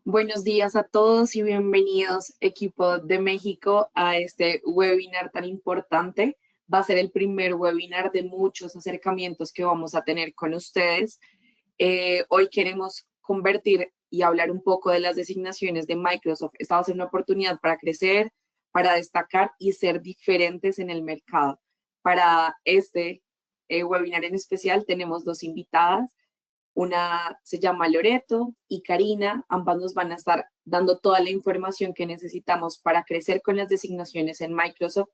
Buenos días a todos y bienvenidos, equipo de México, a este webinar tan importante. Va a ser el primer webinar de muchos acercamientos que vamos a tener con ustedes. Hoy queremos convertir y hablar un poco de las designaciones de Microsoft. Esta va a ser una oportunidad para crecer, para destacar y ser diferentes en el mercado. Para este webinar en especial tenemos dos invitadas. Una se llama Loreto y Karina. Ambas nos van a estar dando toda la información que necesitamos para crecer con las designaciones en Microsoft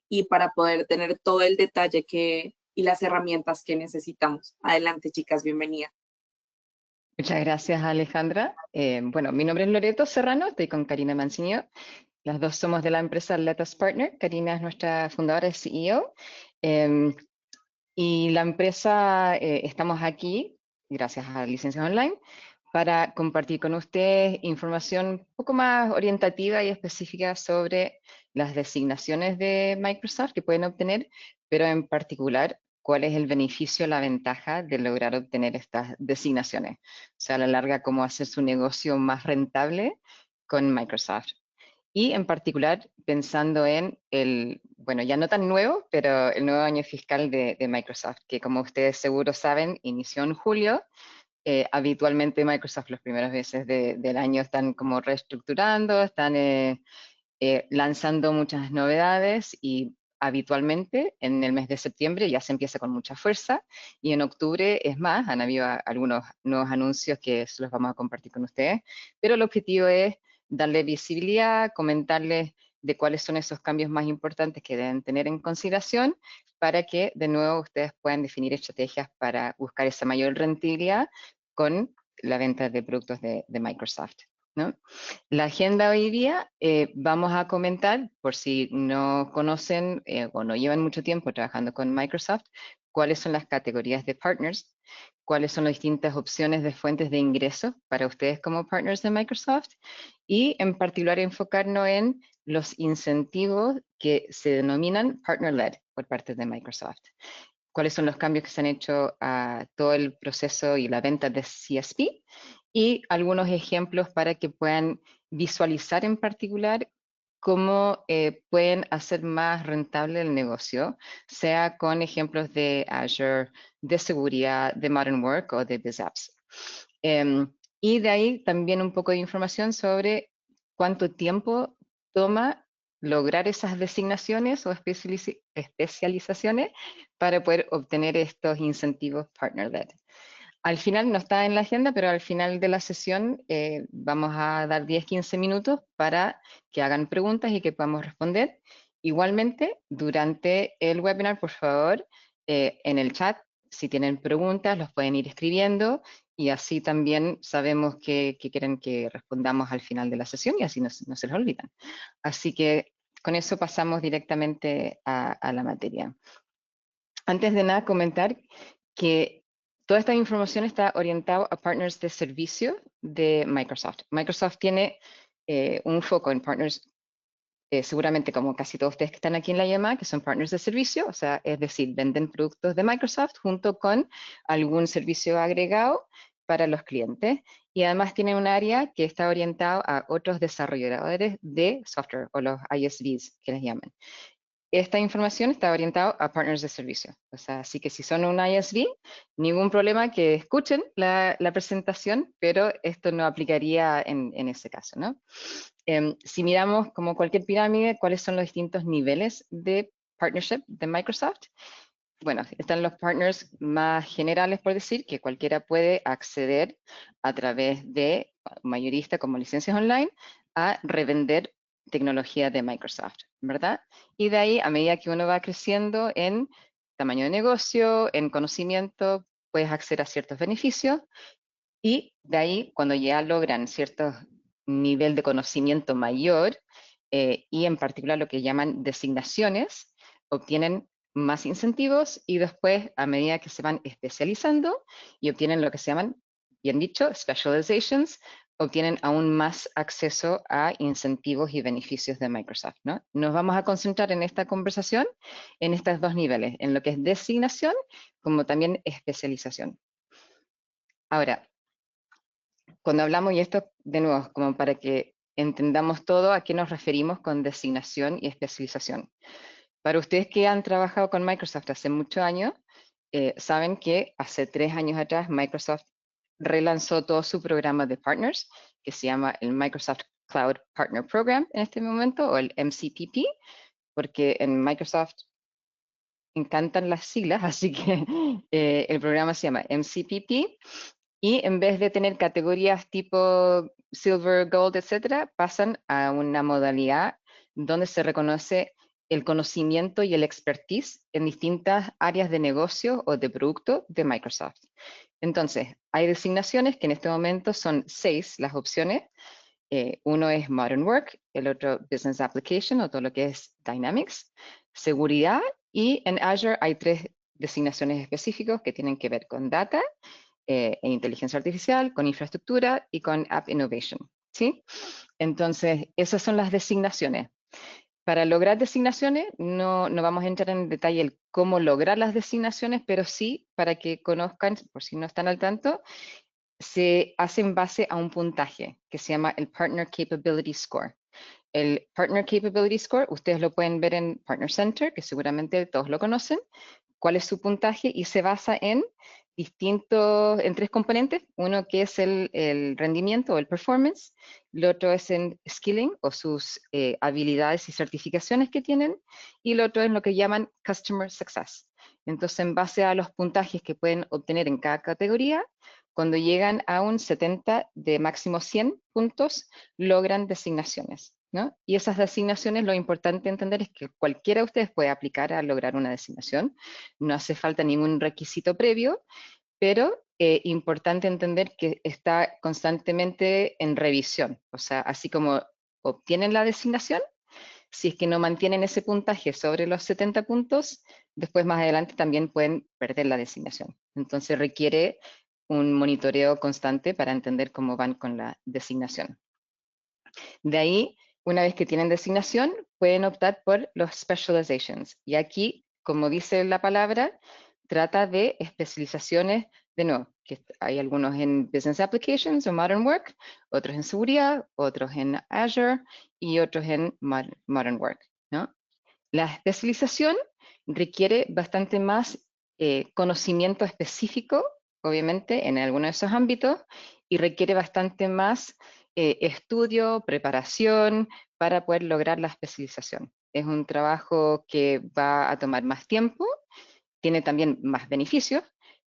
y para poder tener todo el detalle y las herramientas que necesitamos. Adelante, chicas, bienvenidas. Muchas gracias, Alejandra. Bueno, mi nombre es Loreto Serrano, estoy con Karina Manciniot. Las dos somos de la empresa Let Us Partner. Karina es nuestra fundadora y CEO. Y la empresa, estamos aquí, gracias a Licencias Online, para compartir con ustedes información un poco más orientativa y específica sobre las designaciones de Microsoft que pueden obtener, pero en particular, cuál es el beneficio, la ventaja de lograr obtener estas designaciones. O sea, a la larga, cómo hacer su negocio más rentable con Microsoft. Y en particular pensando en el, bueno, ya no tan nuevo, pero el nuevo año fiscal de Microsoft, que como ustedes seguro saben, inició en julio. Habitualmente Microsoft los primeros meses del año están como reestructurando, están lanzando muchas novedades y habitualmente en el mes de septiembre ya se empieza con mucha fuerza y en octubre es más, han habido algunos nuevos anuncios que se los vamos a compartir con ustedes, pero el objetivo es darle visibilidad, comentarles de cuáles son esos cambios más importantes que deben tener en consideración para que de nuevo ustedes puedan definir estrategias para buscar esa mayor rentabilidad con la venta de productos de Microsoft, ¿no? La agenda hoy día vamos a comentar, por si no conocen o no llevan mucho tiempo trabajando con Microsoft, cuáles son las categorías de partners, cuáles son las distintas opciones de fuentes de ingresos para ustedes como partners de Microsoft y en particular enfocarnos en los incentivos que se denominan partner-led por parte de Microsoft. Cuáles son los cambios que se han hecho a todo el proceso y la venta de CSP y algunos ejemplos para que puedan visualizar en particular cómo pueden hacer más rentable el negocio, sea con ejemplos de Azure, de seguridad, de Modern Work o de BizApps. Y de ahí también un poco de información sobre cuánto tiempo toma lograr esas designaciones o especializaciones para poder obtener estos incentivos partner-led. Al final, no está en la agenda, pero al final de la sesión vamos a dar 10-15 minutos para que hagan preguntas y que podamos responder. Igualmente, durante el webinar, por favor, en el chat, si tienen preguntas, los pueden ir escribiendo y así también sabemos que quieren que respondamos al final de la sesión y así no se les olvidan. Así que con eso pasamos directamente a la materia. Antes de nada, comentar que toda esta información está orientada a partners de servicio de Microsoft. Microsoft tiene un foco en partners, seguramente como casi todos ustedes que están aquí en la llamada, que son partners de servicio, o sea, es decir, venden productos de Microsoft junto con algún servicio agregado para los clientes. Y además tiene un área que está orientado a otros desarrolladores de software o los ISVs que les llaman. Esta información está orientada a partners de servicio. O sea, así que si son un ISV, ningún problema que escuchen la presentación, pero esto no aplicaría en ese caso, ¿no? Si miramos como cualquier pirámide, cuáles son los distintos niveles de partnership de Microsoft, bueno, están los partners más generales, por decir, que cualquiera puede acceder a través de mayorista como licencias online a revender tecnología de Microsoft, ¿verdad? Y de ahí, a medida que uno va creciendo en tamaño de negocio, en conocimiento, puedes acceder a ciertos beneficios y de ahí, cuando ya logran cierto nivel de conocimiento mayor y en particular lo que llaman designaciones, obtienen más incentivos y después, a medida que se van especializando y obtienen lo que se llaman, bien dicho, specializations, obtienen aún más acceso a incentivos y beneficios de Microsoft, ¿no? Nos vamos a concentrar en esta conversación en estos dos niveles, en lo que es designación como también especialización. Ahora, cuando hablamos, y esto de nuevo, como para que entendamos todo, a qué nos referimos con designación y especialización. Para ustedes que han trabajado con Microsoft hace muchos años, saben que hace 3 años atrás Microsoft relanzó todo su programa de partners, que se llama el Microsoft Cloud Partner Program en este momento, o el MCPP, porque en Microsoft encantan las siglas, así que el programa se llama MCPP, y en vez de tener categorías tipo Silver, Gold, etcétera, pasan a una modalidad donde se reconoce el conocimiento y el expertise en distintas áreas de negocio o de producto de Microsoft. Entonces, hay designaciones que en este momento son 6 las opciones. Uno es Modern Work, el otro Business Application o todo lo que es Dynamics, seguridad, y en Azure hay 3 designaciones específicas que tienen que ver con data, en inteligencia artificial, con infraestructura y con App Innovation, ¿sí? Entonces, esas son las designaciones. Para lograr designaciones, no vamos a entrar en detalle el cómo lograr las designaciones, pero sí, para que conozcan, por si no están al tanto, se hace en base a un puntaje que se llama el Partner Capability Score. El Partner Capability Score, ustedes lo pueden ver en Partner Center, que seguramente todos lo conocen, cuál es su puntaje, y se basa en en 3 componentes. Uno que es el rendimiento o el performance, el otro es en skilling o sus habilidades y certificaciones que tienen, y el otro es lo que llaman customer success. Entonces, en base a los puntajes que pueden obtener en cada categoría, cuando llegan a un 70 de máximo 100 puntos, logran designaciones, ¿no? Y esas designaciones, lo importante entender es que cualquiera de ustedes puede aplicar a lograr una designación. No hace falta ningún requisito previo, pero importante entender que está constantemente en revisión. O sea, así como obtienen la designación, si es que no mantienen ese puntaje sobre los 70 puntos, después más adelante también pueden perder la designación. Entonces requiere un monitoreo constante para entender cómo van con la designación. De ahí, una vez que tienen designación, pueden optar por los specializations. Y aquí, como dice la palabra, trata de especializaciones, de nuevo, que hay algunos en Business Applications o Modern Work, otros en seguridad, otros en Azure y otros en Modern Work, ¿no? La especialización requiere bastante más conocimiento específico, obviamente, en alguno de esos ámbitos, y requiere bastante más estudio, preparación para poder lograr la especialización. Es un trabajo que va a tomar más tiempo, tiene también más beneficios,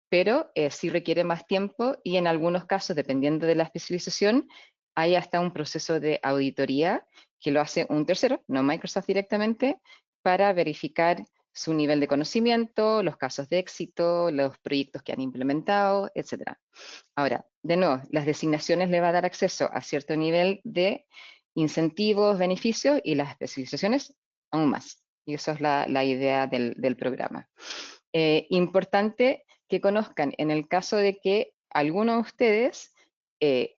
pero sí requiere más tiempo, y en algunos casos, dependiendo de la especialización, hay hasta un proceso de auditoría que lo hace un tercero, no Microsoft directamente, para verificar su nivel de conocimiento, los casos de éxito, los proyectos que han implementado, etc. Ahora, de nuevo, las designaciones le va a dar acceso a cierto nivel de incentivos, beneficios, y las especializaciones aún más. Y eso es la idea del programa. Importante que conozcan, en el caso de que algunos de ustedes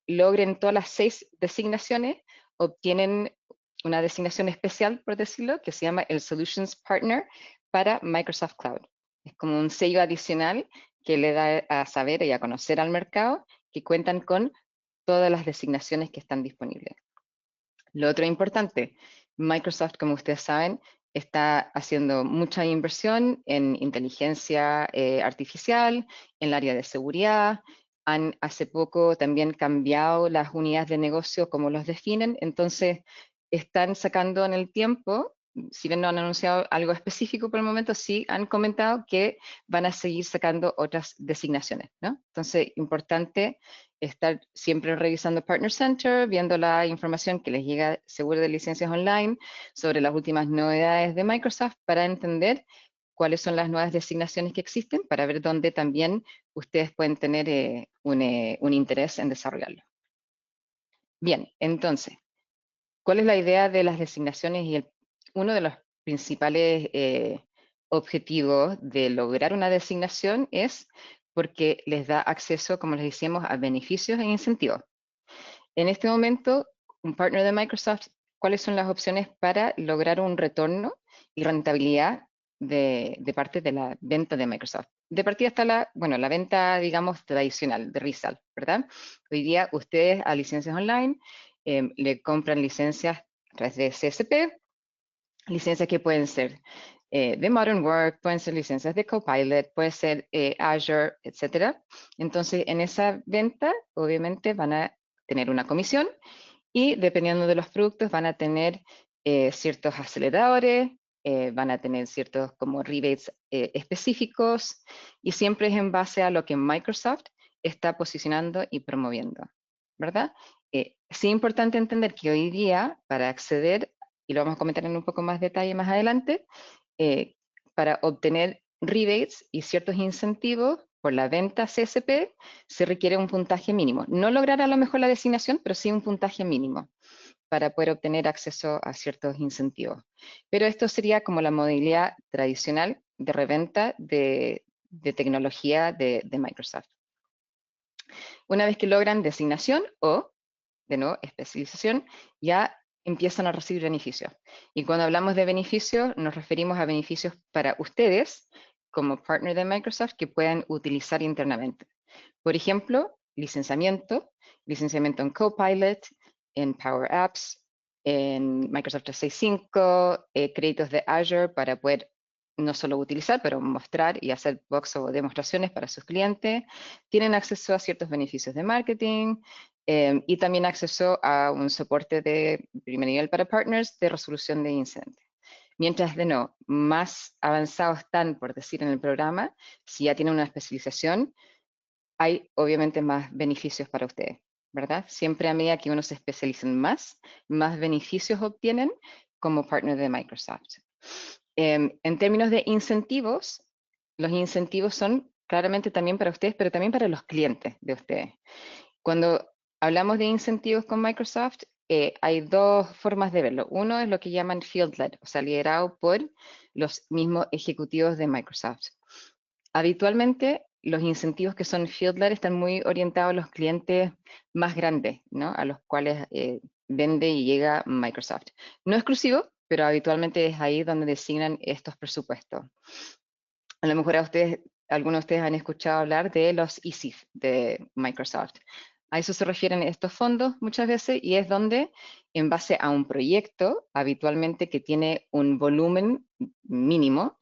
logren todas las 6 designaciones, obtienen una designación especial, por decirlo, que se llama el Solutions Partner para Microsoft Cloud. Es como un sello adicional que le da a saber y a conocer al mercado que cuentan con todas las designaciones que están disponibles. Lo otro importante, Microsoft, como ustedes saben, está haciendo mucha inversión en inteligencia artificial, en el área de seguridad. Han hace poco también cambiado las unidades de negocio, como los definen. Entonces, están sacando en el tiempo, si bien no han anunciado algo específico por el momento, sí han comentado que van a seguir sacando otras designaciones, ¿no? Entonces, importante estar siempre revisando Partner Center, viendo la información que les llega seguro de licencias online sobre las últimas novedades de Microsoft, para entender cuáles son las nuevas designaciones que existen, para ver dónde también ustedes pueden tener un interés en desarrollarlo. Bien, entonces, ¿cuál es la idea de las designaciones? Y uno de los principales objetivos de lograr una designación es porque les da acceso, como les decíamos, a beneficios e incentivos. En este momento, un partner de Microsoft, ¿cuáles son las opciones para lograr un retorno y rentabilidad de parte de la venta de Microsoft? de partida está la venta, digamos, tradicional de resale, ¿verdad? Hoy día ustedes a licencias online le compran licencias a través de CSP, licencias que pueden ser de Modern Work, pueden ser licencias de Copilot, puede ser Azure, etcétera. Entonces, en esa venta, obviamente, van a tener una comisión y dependiendo de los productos van a tener ciertos aceleradores, van a tener ciertos como rebates específicos y siempre es en base a lo que Microsoft está posicionando y promoviendo, ¿verdad? Sí es importante entender que hoy día para acceder, y lo vamos a comentar en un poco más detalle más adelante, eh, para obtener rebates y ciertos incentivos por la venta CSP se requiere un puntaje mínimo. No lograr a lo mejor la designación, pero sí un puntaje mínimo para poder obtener acceso a ciertos incentivos. Pero esto sería como la modalidad tradicional de reventa de tecnología de Microsoft. Una vez que logran designación o, de nuevo, especialización, ya empiezan a recibir beneficios. Y cuando hablamos de beneficios, nos referimos a beneficios para ustedes como partner de Microsoft que puedan utilizar internamente. Por ejemplo, licenciamiento en Copilot, en Power Apps, en Microsoft 365, créditos de Azure para poder no solo utilizar, pero mostrar y hacer box o demostraciones para sus clientes. Tienen acceso a ciertos beneficios de marketing y también acceso a un soporte de primer nivel para partners de resolución de incidentes. Mientras de no, más avanzados están, por decir, en el programa, si ya tienen una especialización, hay obviamente más beneficios para ustedes, ¿verdad? Siempre a medida que uno se especializa más, más beneficios obtienen como partner de Microsoft. En términos de incentivos, los incentivos son claramente también para ustedes, pero también para los clientes de ustedes. Cuando hablamos de incentivos con Microsoft, hay dos formas de verlo. Uno es lo que llaman field-led, o sea, liderado por los mismos ejecutivos de Microsoft. Habitualmente, los incentivos que son field-led están muy orientados a los clientes más grandes, ¿no? A los cuales vende y llega Microsoft. No exclusivo, pero habitualmente es ahí donde designan estos presupuestos. A lo mejor algunos de ustedes han escuchado hablar de los ESIF de Microsoft. A eso se refieren estos fondos muchas veces y es donde, en base a un proyecto, habitualmente que tiene un volumen mínimo,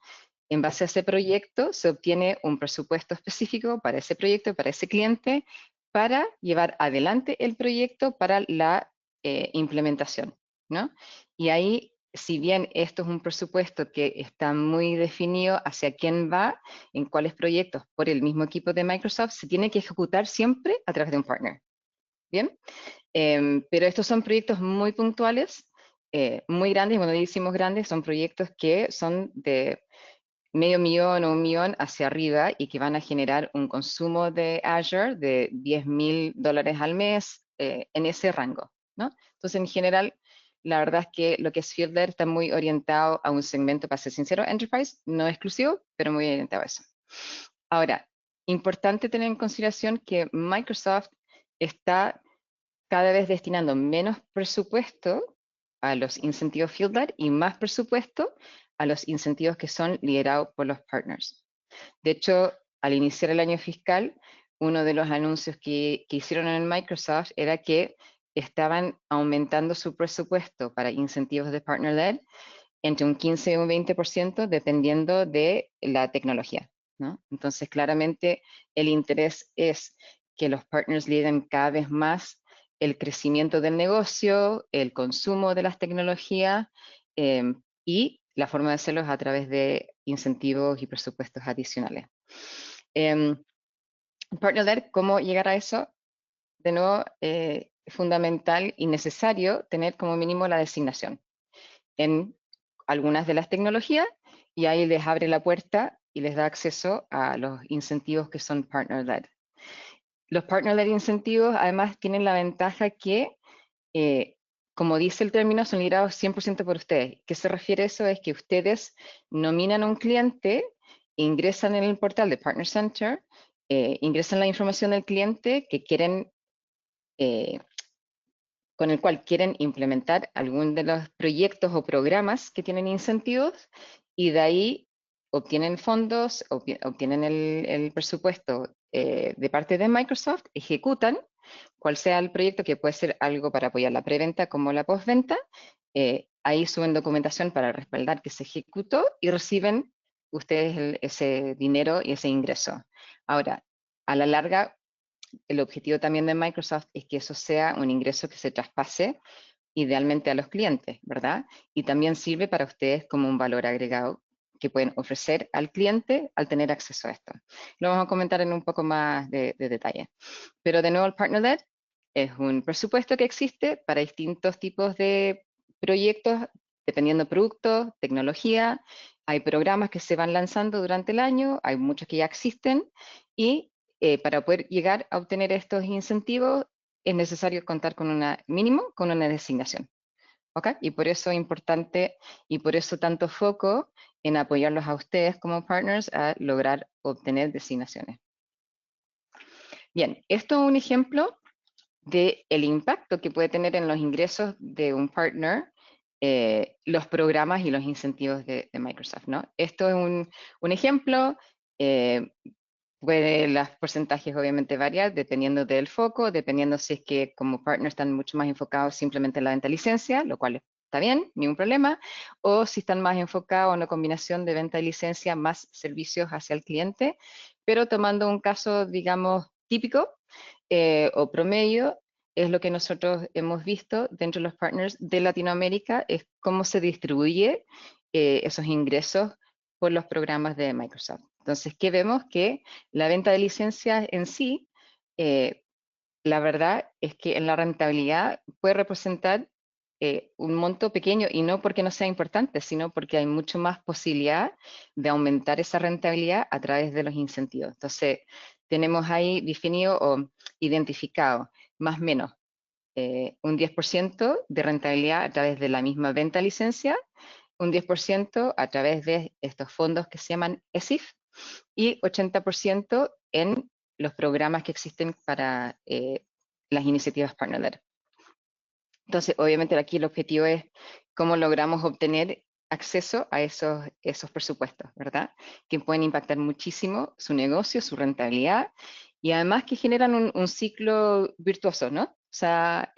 en base a ese proyecto se obtiene un presupuesto específico para ese proyecto, para ese cliente, para llevar adelante el proyecto para la implementación, ¿no? Y ahí, si bien esto es un presupuesto que está muy definido hacia quién va, en cuáles proyectos por el mismo equipo de Microsoft, se tiene que ejecutar siempre a través de un partner, ¿bien? Pero estos son proyectos muy puntuales, muy grandes, y cuando decimos grandes, son proyectos que son de $500,000 o $1,000,000 hacia arriba y que van a generar un consumo de Azure de $10,000 al mes en ese rango, ¿no? Entonces, en general, la verdad es que lo que es Fielder está muy orientado a un segmento, para ser sincero, Enterprise, no exclusivo, pero muy orientado a eso. Ahora, importante tener en consideración que Microsoft está cada vez destinando menos presupuesto a los incentivos Fielder y más presupuesto a los incentivos que son liderados por los partners. De hecho, al iniciar el año fiscal, uno de los anuncios que hicieron en Microsoft era que estaban aumentando su presupuesto para incentivos de partner-led entre un 15 y un 20% dependiendo de la tecnología, ¿no? Entonces, claramente el interés es que los partners lideren cada vez más el crecimiento del negocio, el consumo de las tecnologías y la forma de hacerlo es a través de incentivos y presupuestos adicionales. Partner-led, ¿cómo llegar a eso? De nuevo, es fundamental y necesario tener como mínimo la designación en algunas de las tecnologías y ahí les abre la puerta y les da acceso a los incentivos que son partner-led. Los partner-led incentivos además tienen la ventaja que, como dice el término, son liderados 100% por ustedes. ¿Qué se refiere a eso? Es que ustedes nominan a un cliente, ingresan en el portal de Partner Center, ingresan la información del cliente que quieren con el cual quieren implementar algún de los proyectos o programas que tienen incentivos y de ahí obtienen fondos, obtienen el presupuesto de parte de Microsoft, ejecutan cual sea el proyecto, que puede ser algo para apoyar la preventa como la postventa. Ahí suben documentación para respaldar que se ejecutó y reciben ustedes ese dinero y ese ingreso. Ahora, a la larga, el objetivo también de Microsoft es que eso sea un ingreso que se traspase idealmente a los clientes, ¿verdad? Y también sirve para ustedes como un valor agregado que pueden ofrecer al cliente al tener acceso a esto. Lo vamos a comentar en un poco más de detalle. Pero de nuevo, el PartnerLed es un presupuesto que existe para distintos tipos de proyectos, dependiendo de productos, tecnología. Hay programas que se van lanzando durante el año, hay muchos que ya existen, y para poder llegar a obtener estos incentivos es necesario contar con mínimo con una designación. ¿Ok? Y por eso es importante y por eso tanto foco en apoyarlos a ustedes como partners a lograr obtener designaciones. Bien, esto es un ejemplo del impacto que puede tener en los ingresos de un partner los programas y los incentivos de Microsoft, ¿no? Esto es un ejemplo. Los porcentajes obviamente variar dependiendo del foco, dependiendo si es que como partner están mucho más enfocados simplemente en la venta de licencia, lo cual está bien, ningún problema, o si están más enfocados en una combinación de venta de licencia más servicios hacia el cliente, pero tomando un caso, digamos, típico o promedio, es lo que nosotros hemos visto dentro de los partners de Latinoamérica, es cómo se distribuye esos ingresos por los programas de Microsoft. Entonces, ¿qué vemos? Que la venta de licencias en sí, la verdad es que en la rentabilidad puede representar un monto pequeño, y no porque no sea importante, sino porque hay mucho más posibilidad de aumentar esa rentabilidad a través de los incentivos. Entonces, tenemos ahí definido o identificado más o menos un 10% de rentabilidad a través de la misma venta de licencia, un 10% a través de estos fondos que se llaman ESIF y 80% en los programas que existen para las iniciativas partner-led. Entonces, obviamente aquí el objetivo es cómo logramos obtener acceso a esos presupuestos, ¿verdad? Que pueden impactar muchísimo su negocio, su rentabilidad, y además que generan un ciclo virtuoso, ¿no? O sea,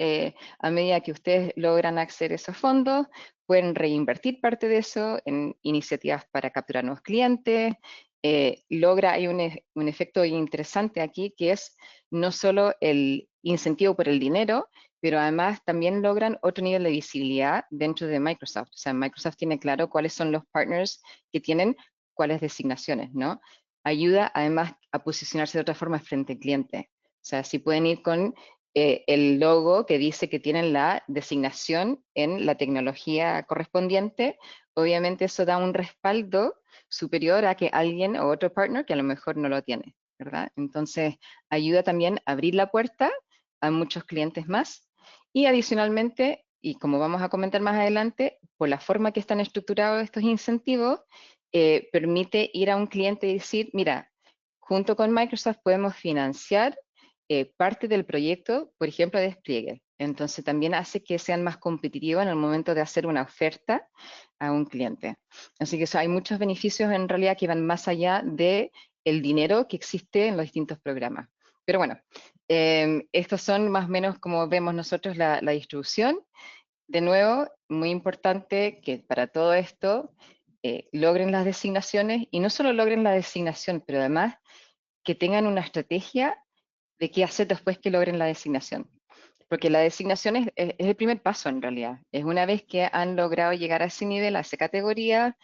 a medida que ustedes logran acceder a esos fondos, pueden reinvertir parte de eso en iniciativas para capturar nuevos clientes. Hay un efecto interesante aquí, que es no solo el incentivo por el dinero, pero además también logran otro nivel de visibilidad dentro de Microsoft. O sea, Microsoft tiene claro cuáles son los partners que tienen cuáles designaciones, ¿no? Ayuda además a posicionarse de otra forma frente al cliente. O sea, si pueden ir con el logo que dice que tienen la designación en la tecnología correspondiente, obviamente eso da un respaldo superior a que alguien o otro partner que a lo mejor no lo tiene, ¿verdad? Entonces, ayuda también a abrir la puerta a muchos clientes más. Y adicionalmente, y como vamos a comentar más adelante, por la forma que están estructurados estos incentivos, permite ir a un cliente y decir, mira, junto con Microsoft podemos financiar parte del proyecto, por ejemplo, de despliegue. Entonces también hace que sean más competitivos en el momento de hacer una oferta a un cliente. Así que hay muchos beneficios en realidad que van más allá de el dinero que existe en los distintos programas. Pero bueno, estos son más o menos como vemos nosotros la distribución. De nuevo, muy importante que para todo esto logren las designaciones, y no solo logren la designación, pero además que tengan una estrategia de qué hacer después que logren la designación. Porque la designación es el primer paso en realidad. Es una vez que han logrado llegar a ese nivel, a esa categoría,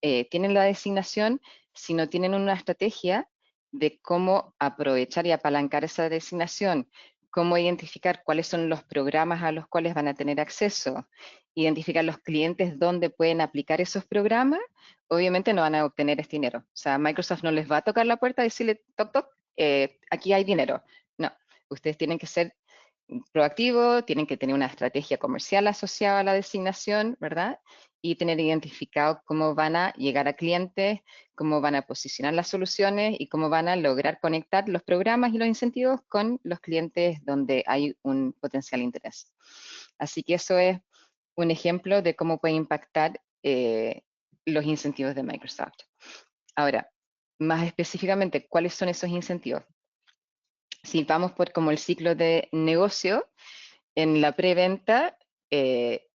tienen la designación, si no tienen una estrategia de cómo aprovechar y apalancar esa designación, cómo identificar cuáles son los programas a los cuales van a tener acceso, identificar los clientes donde pueden aplicar esos programas, obviamente no van a obtener este dinero. O sea, Microsoft no les va a tocar la puerta y decirle, toc, toc, aquí hay dinero. No, ustedes tienen que ser proactivo, tienen que tener una estrategia comercial asociada a la designación, ¿verdad? Y tener identificado cómo van a llegar a clientes, cómo van a posicionar las soluciones y cómo van a lograr conectar los programas y los incentivos con los clientes donde hay un potencial interés. Así que eso es un ejemplo de cómo puede impactar los incentivos de Microsoft. Ahora, más específicamente, ¿cuáles son esos incentivos? Si vamos por como el ciclo de negocio, en la preventa,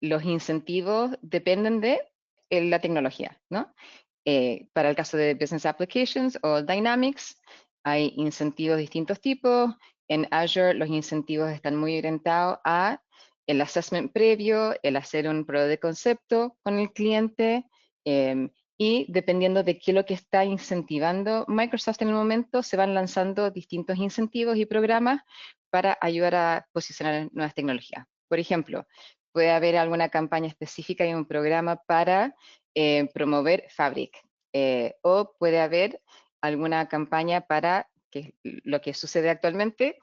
los incentivos dependen de la tecnología, ¿no? Para el caso de Business Applications o Dynamics, hay incentivos de distintos tipos. En Azure, los incentivos están muy orientados a el assessment previo, el hacer un prueba de concepto con el cliente, y dependiendo de qué es lo que está incentivando Microsoft en el momento, se van lanzando distintos incentivos y programas para ayudar a posicionar nuevas tecnologías. Por ejemplo, puede haber alguna campaña específica y un programa para promover Fabric, o puede haber alguna campaña para, que es lo que sucede actualmente,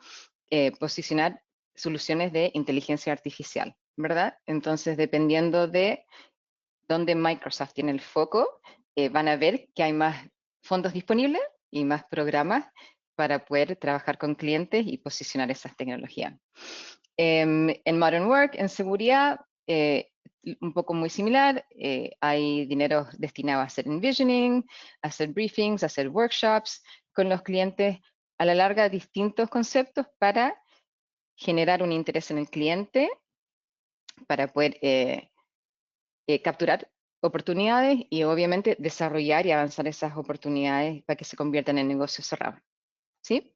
posicionar soluciones de inteligencia artificial, ¿verdad? Entonces, dependiendo de dónde Microsoft tiene el foco, van a ver que hay más fondos disponibles y más programas para poder trabajar con clientes y posicionar esas tecnologías. En Modern Work, en seguridad, un poco muy similar, hay dinero destinado a hacer envisioning, a hacer briefings, a hacer workshops con los clientes, a la larga distintos conceptos para generar un interés en el cliente, para poder capturar oportunidades y obviamente desarrollar y avanzar esas oportunidades para que se conviertan en negocios cerrados, ¿sí?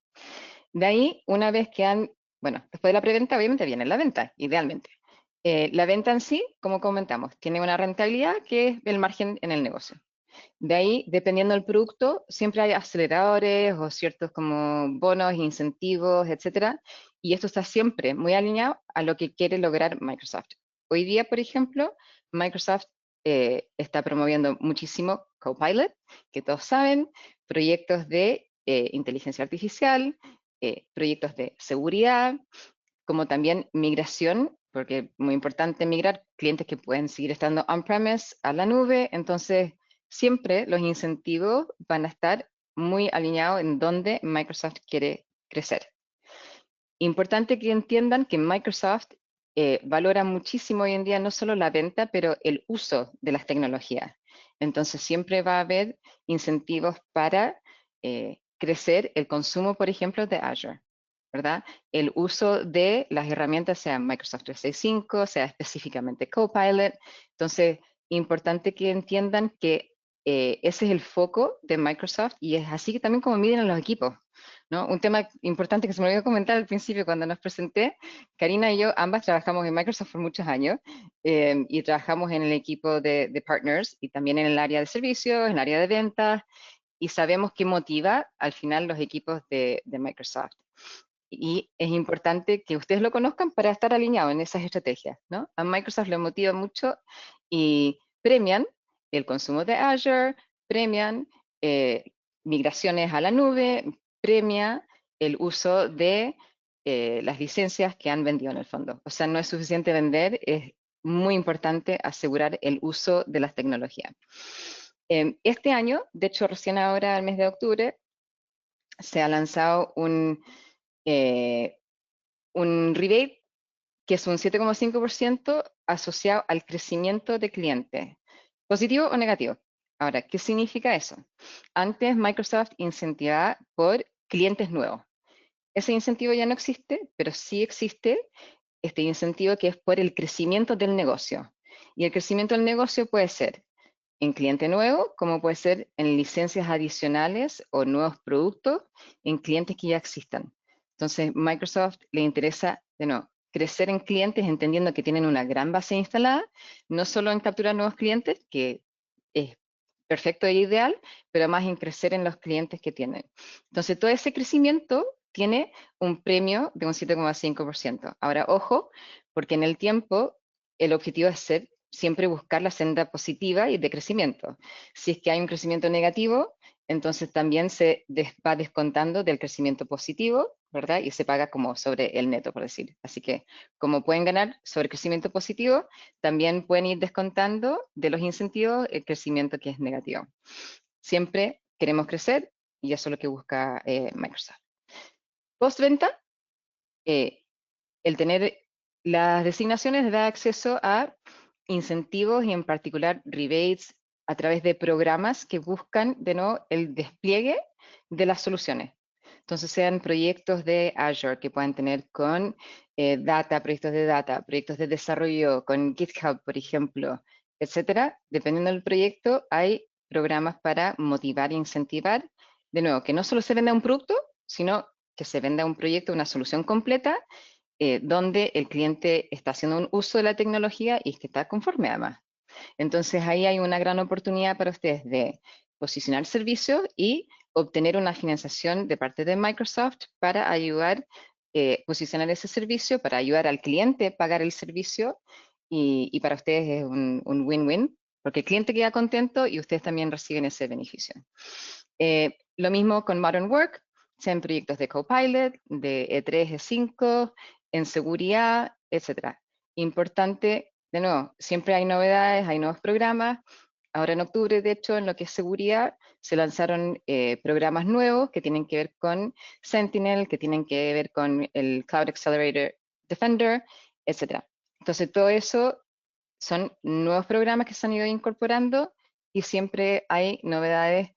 De ahí, una vez que han, bueno, después de la preventa, obviamente viene la venta, idealmente. La venta en sí, como comentamos, tiene una rentabilidad que es el margen en el negocio. De ahí, dependiendo del producto, siempre hay aceleradores o ciertos como bonos, incentivos, etcétera. Y esto está siempre muy alineado a lo que quiere lograr Microsoft. Hoy día, por ejemplo, Microsoft está promoviendo muchísimo Copilot, que todos saben, proyectos de inteligencia artificial, proyectos de seguridad, como también migración, porque es muy importante migrar clientes que pueden seguir estando on-premise a la nube. Entonces, siempre los incentivos van a estar muy alineados en donde Microsoft quiere crecer. Importante que entiendan que Microsoft valora muchísimo hoy en día no solo la venta, pero el uso de las tecnologías. Entonces, siempre va a haber incentivos para crecer el consumo, por ejemplo, de Azure, ¿verdad? El uso de las herramientas, sea Microsoft 365, sea específicamente Copilot. Entonces, importante que entiendan que ese es el foco de Microsoft y es así también como miden a los equipos, ¿no? Un tema importante que se me olvidó comentar al principio cuando nos presenté, Karina y yo ambas trabajamos en Microsoft por muchos años, y trabajamos en el equipo de partners y también en el área de servicios, en el área de ventas, y sabemos qué motiva al final los equipos de Microsoft. Y es importante que ustedes lo conozcan para estar alineados en esas estrategias, ¿no? A Microsoft le motiva mucho y premian el consumo de Azure, premian eh, migraciones a la nube, premia el uso de las licencias que han vendido en el fondo. O sea, no es suficiente vender, es muy importante asegurar el uso de las tecnologías. Este año, de hecho, recién ahora, el mes de octubre, se ha lanzado un rebate que es un 7,5% asociado al crecimiento de clientes. ¿Positivo o negativo? Ahora, ¿qué significa eso? Antes Microsoft incentivaba por clientes nuevos. Ese incentivo ya no existe, pero sí existe este incentivo que es por el crecimiento del negocio. Y el crecimiento del negocio puede ser en cliente nuevo, como puede ser en licencias adicionales o nuevos productos en clientes que ya existan. Entonces, Microsoft le interesa, de nuevo, crecer en clientes entendiendo que tienen una gran base instalada, no solo en capturar nuevos clientes, que es perfecto e ideal, pero más en crecer en los clientes que tienen. Entonces, todo ese crecimiento tiene un premio de un 7,5%. Ahora, ojo, porque en el tiempo el objetivo es ser siempre buscar la senda positiva y de crecimiento. Si es que hay un crecimiento negativo, entonces también se va descontando del crecimiento positivo, ¿verdad? Y se paga como sobre el neto, por decir. Así que como pueden ganar sobre crecimiento positivo, también pueden ir descontando de los incentivos el crecimiento que es negativo. Siempre queremos crecer y eso es lo que busca Microsoft. Postventa, el tener las designaciones da acceso a incentivos y en particular rebates a través de programas que buscan, de nuevo, el despliegue de las soluciones. Entonces, sean proyectos de Azure que puedan tener con data, proyectos de desarrollo, con GitHub, por ejemplo, etcétera. Dependiendo del proyecto, hay programas para motivar e incentivar, de nuevo, que no solo se venda un producto, sino que se venda un proyecto, una solución completa, donde el cliente está haciendo un uso de la tecnología y que está conforme además. Entonces ahí hay una gran oportunidad para ustedes de posicionar servicios y obtener una financiación de parte de Microsoft para ayudar a posicionar ese servicio, para ayudar al cliente a pagar el servicio y para ustedes es un win-win, porque el cliente queda contento y ustedes también reciben ese beneficio. Lo mismo con Modern Work, sean proyectos de Copilot, de E3, E5, en seguridad, etcétera. Importante, de nuevo, siempre hay novedades, hay nuevos programas. Ahora en octubre, de hecho, en lo que es seguridad, se lanzaron programas nuevos que tienen que ver con Sentinel, que tienen que ver con el Cloud Accelerator Defender, etcétera. Entonces, todo eso son nuevos programas que se han ido incorporando y siempre hay novedades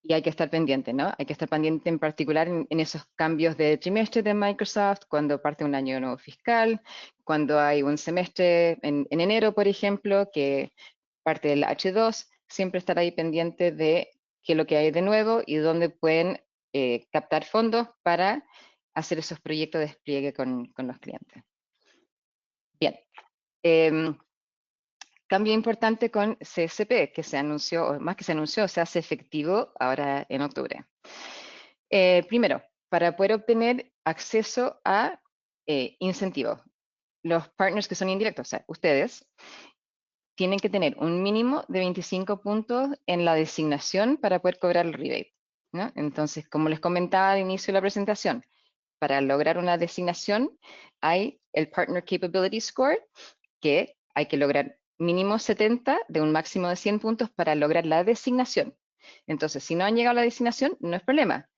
y hay que estar pendiente, ¿no? Hay que estar pendiente en particular en esos cambios de trimestre de Microsoft, cuando parte un año nuevo fiscal, cuando hay un semestre en enero, por ejemplo, que parte del H2, siempre estar ahí pendiente de qué es lo que hay de nuevo y dónde pueden captar fondos para hacer esos proyectos de despliegue con los clientes. Bien. Cambio importante con CSP, que se anunció, o más que se anunció, se hace efectivo ahora en octubre. Primero, para poder obtener acceso a incentivos, los partners que son indirectos, o sea, ustedes, tienen que tener un mínimo de 25 puntos en la designación para poder cobrar el rebate, ¿no? Entonces, como les comentaba al inicio de la presentación, para lograr una designación hay el Partner Capability Score, que hay que lograr mínimo 70 de un máximo de 100 puntos para lograr la designación. Entonces, si no han llegado a la designación, no es problema.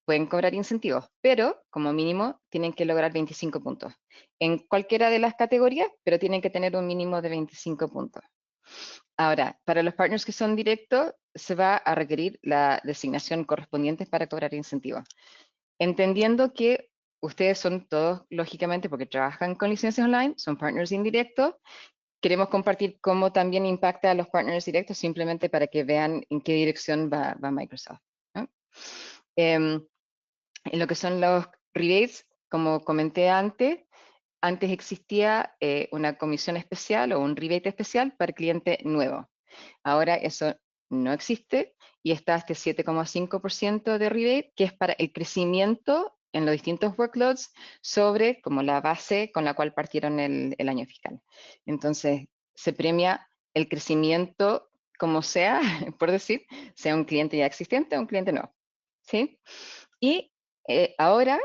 Pueden cobrar incentivos, pero como mínimo tienen que lograr 25 puntos. En cualquiera de las categorías, pero tienen que tener un mínimo de 25 puntos. Ahora, para los partners que son directos, se va a requerir la designación correspondiente para cobrar incentivos. Entendiendo que ustedes son todos, lógicamente, porque trabajan con licencias online, son partners indirectos, queremos compartir cómo también impacta a los partners directos, simplemente para que vean en qué dirección va Microsoft, ¿no? En lo que son los rebates, como comenté antes existía una comisión especial o un rebate especial para cliente nuevo. Ahora eso no existe y está este 7,5% de rebate, que es para el crecimiento en los distintos workloads sobre como la base con la cual partieron el año fiscal. Entonces, se premia el crecimiento como sea, por decir, sea un cliente ya existente o un cliente nuevo, ¿sí? Y ahora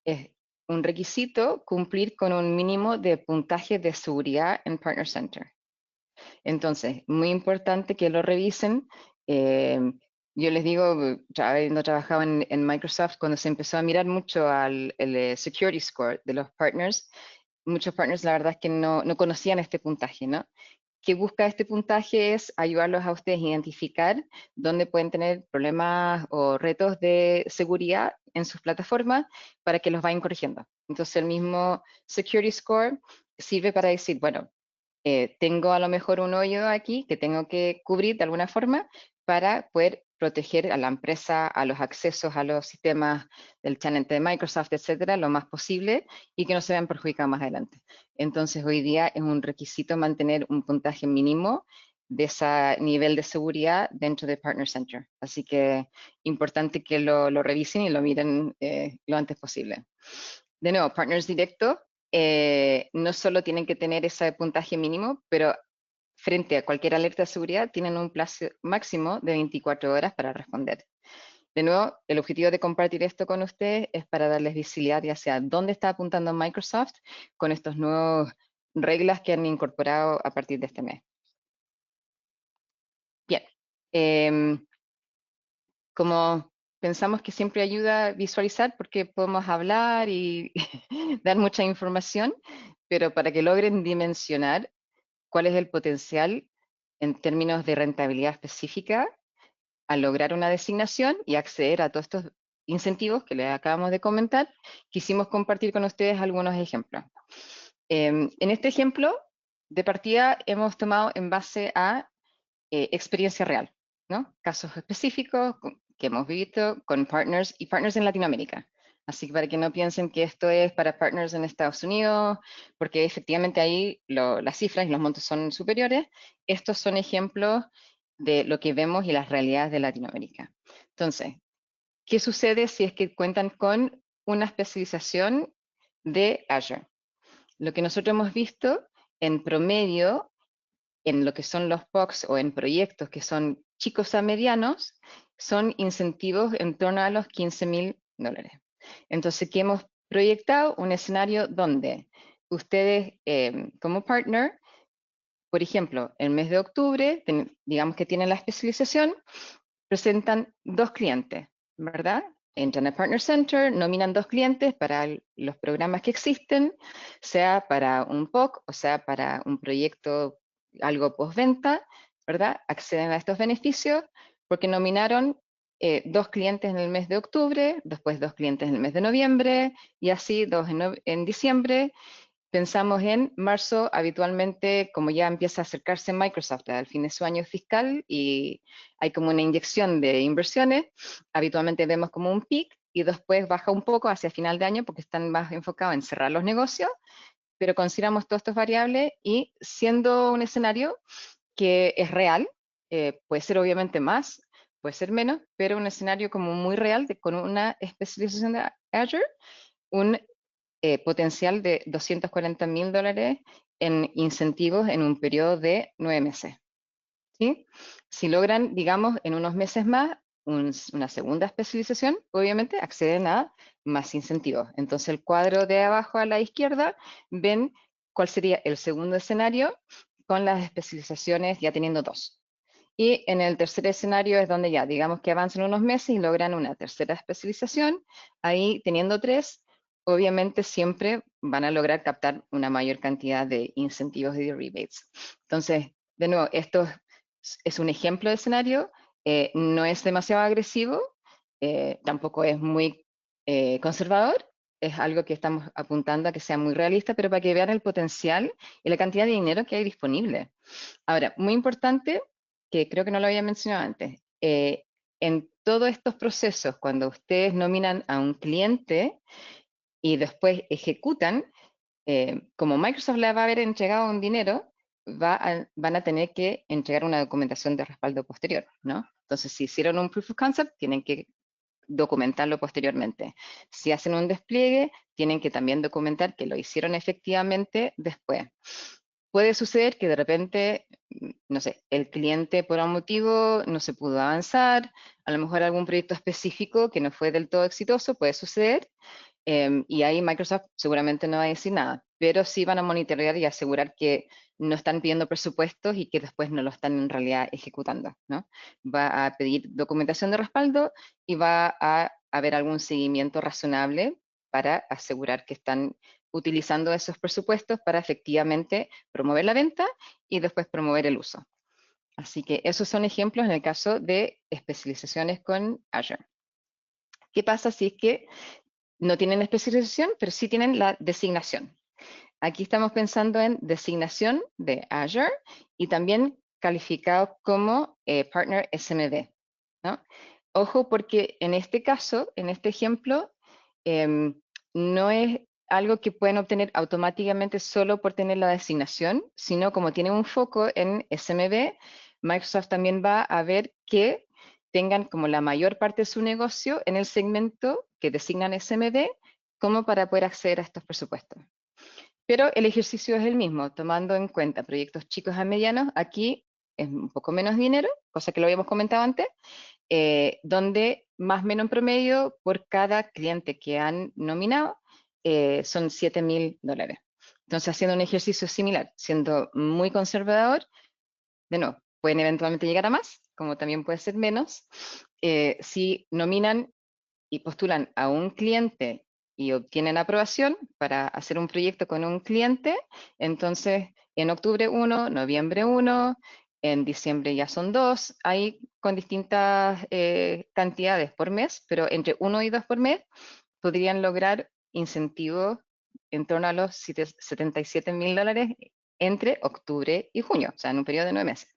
es un requisito cumplir con un mínimo de puntaje de seguridad en Partner Center. Entonces, muy importante que lo revisen. Eh, yo les digo, habiendo trabajado en Microsoft, cuando se empezó a mirar mucho al el Security Score de los partners, muchos partners la verdad es que no conocían este puntaje, ¿no? Que busca este puntaje es ayudarlos a ustedes a identificar dónde pueden tener problemas o retos de seguridad en sus plataformas para que los vayan corrigiendo. Entonces el mismo Security Score sirve para decir, bueno, tengo a lo mejor un hoyo aquí que tengo que cubrir de alguna forma para poder proteger a la empresa, a los accesos a los sistemas del channel de Microsoft, etcétera, lo más posible y que no se vean perjudicados más adelante. Entonces, hoy día es un requisito mantener un puntaje mínimo de ese nivel de seguridad dentro de Partner Center. Así que importante que lo revisen y lo miren lo antes posible. De nuevo, partners directos no solo tienen que tener ese puntaje mínimo, pero frente a cualquier alerta de seguridad tienen un plazo máximo de 24 horas para responder. De nuevo, el objetivo de compartir esto con ustedes es para darles visibilidad hacia dónde está apuntando Microsoft con estos nuevos reglas que han incorporado a partir de este mes. Bien, como pensamos que siempre ayuda a visualizar porque podemos hablar y dar mucha información, pero para que logren dimensionar cuál es el potencial en términos de rentabilidad específica a lograr una designación y acceder a todos estos incentivos que les acabamos de comentar, quisimos compartir con ustedes algunos ejemplos. En este ejemplo, de partida hemos tomado en base a experiencia real, ¿no? Casos específicos que hemos visto con partners y partners en Latinoamérica. Así que para que no piensen que esto es para partners en Estados Unidos, porque efectivamente ahí las cifras y los montos son superiores, estos son ejemplos de lo que vemos y las realidades de Latinoamérica. Entonces, ¿qué sucede si es que cuentan con una especialización de Azure? Lo que nosotros hemos visto en promedio en lo que son los POCs o en proyectos que son chicos a medianos, son incentivos en torno a los $15.000. Entonces, ¿qué hemos proyectado? Un escenario donde ustedes como partner, por ejemplo, el mes de octubre, digamos que tienen la especialización, presentan 2 clientes, ¿verdad? Entran al Partner Center, nominan 2 clientes para los programas que existen, sea para un POC o sea para un proyecto, algo postventa, ¿verdad? Acceden a estos beneficios porque nominaron 2 clientes en el mes de octubre, después 2 clientes en el mes de noviembre y así 2 en diciembre. Pensamos en marzo, habitualmente, como ya empieza a acercarse Microsoft al fin de su año fiscal y hay como una inyección de inversiones, habitualmente vemos como un pic y después baja un poco hacia final de año porque están más enfocados en cerrar los negocios, pero consideramos todas estas variables y siendo un escenario que es real, puede ser obviamente más, puede ser menos, pero un escenario como muy real con una especialización de Azure, un potencial de $240.000 en incentivos en un periodo de 9 meses. ¿Sí? Si logran, digamos, en unos meses más una segunda especialización, obviamente acceden a más incentivos. Entonces, el cuadro de abajo a la izquierda, ven cuál sería el segundo escenario con las especializaciones ya teniendo 2. Y en el tercer escenario es donde ya, digamos que avanzan unos meses y logran una tercera especialización, ahí teniendo 3, obviamente siempre van a lograr captar una mayor cantidad de incentivos y de rebates. Entonces, de nuevo, esto es un ejemplo de escenario, no es demasiado agresivo, tampoco es muy conservador, es algo que estamos apuntando a que sea muy realista, pero para que vean el potencial y la cantidad de dinero que hay disponible. Ahora, muy importante, que creo que no lo había mencionado antes, en todos estos procesos, cuando ustedes nominan a un cliente y después ejecutan, como Microsoft le va a haber entregado un dinero, van a tener que entregar una documentación de respaldo posterior, ¿no? Entonces, si hicieron un proof of concept, tienen que documentarlo posteriormente. Si hacen un despliegue, tienen que también documentar que lo hicieron efectivamente después. Puede suceder que de repente, no sé, el cliente por un motivo no se pudo avanzar, a lo mejor algún proyecto específico que no fue del todo exitoso, puede suceder, y ahí Microsoft seguramente no va a decir nada, pero sí van a monitorear y asegurar que no están pidiendo presupuestos y que después no lo están en realidad ejecutando, ¿no? Va a pedir documentación de respaldo y va a haber algún seguimiento razonable para asegurar que están utilizando esos presupuestos para efectivamente promover la venta y después promover el uso. Así que esos son ejemplos en el caso de especializaciones con Azure. ¿Qué pasa si es que no tienen especialización, pero sí tienen la designación? Aquí estamos pensando en designación de Azure y también calificado como Partner SMB, ¿no? Ojo, porque en este caso, en este ejemplo, no es algo que pueden obtener automáticamente solo por tener la designación, sino como tiene un foco en SMB, Microsoft también va a ver que tengan como la mayor parte de su negocio en el segmento que designan SMB, como para poder acceder a estos presupuestos. Pero el ejercicio es el mismo, tomando en cuenta proyectos chicos a medianos. Aquí es un poco menos dinero, cosa que lo habíamos comentado antes, donde más o menos en promedio por cada cliente que han nominado son $7.000. Entonces, haciendo un ejercicio similar, siendo muy conservador, de nuevo, pueden eventualmente llegar a más, como también puede ser menos. Si nominan y postulan a un cliente y obtienen aprobación para hacer un proyecto con un cliente, entonces en octubre 1, noviembre 1, en diciembre ya son 2, ahí con distintas cantidades por mes, pero entre 1 y 2 por mes podrían lograr incentivos en torno a los $77.000 entre octubre y junio, o sea, en un periodo de 9 meses.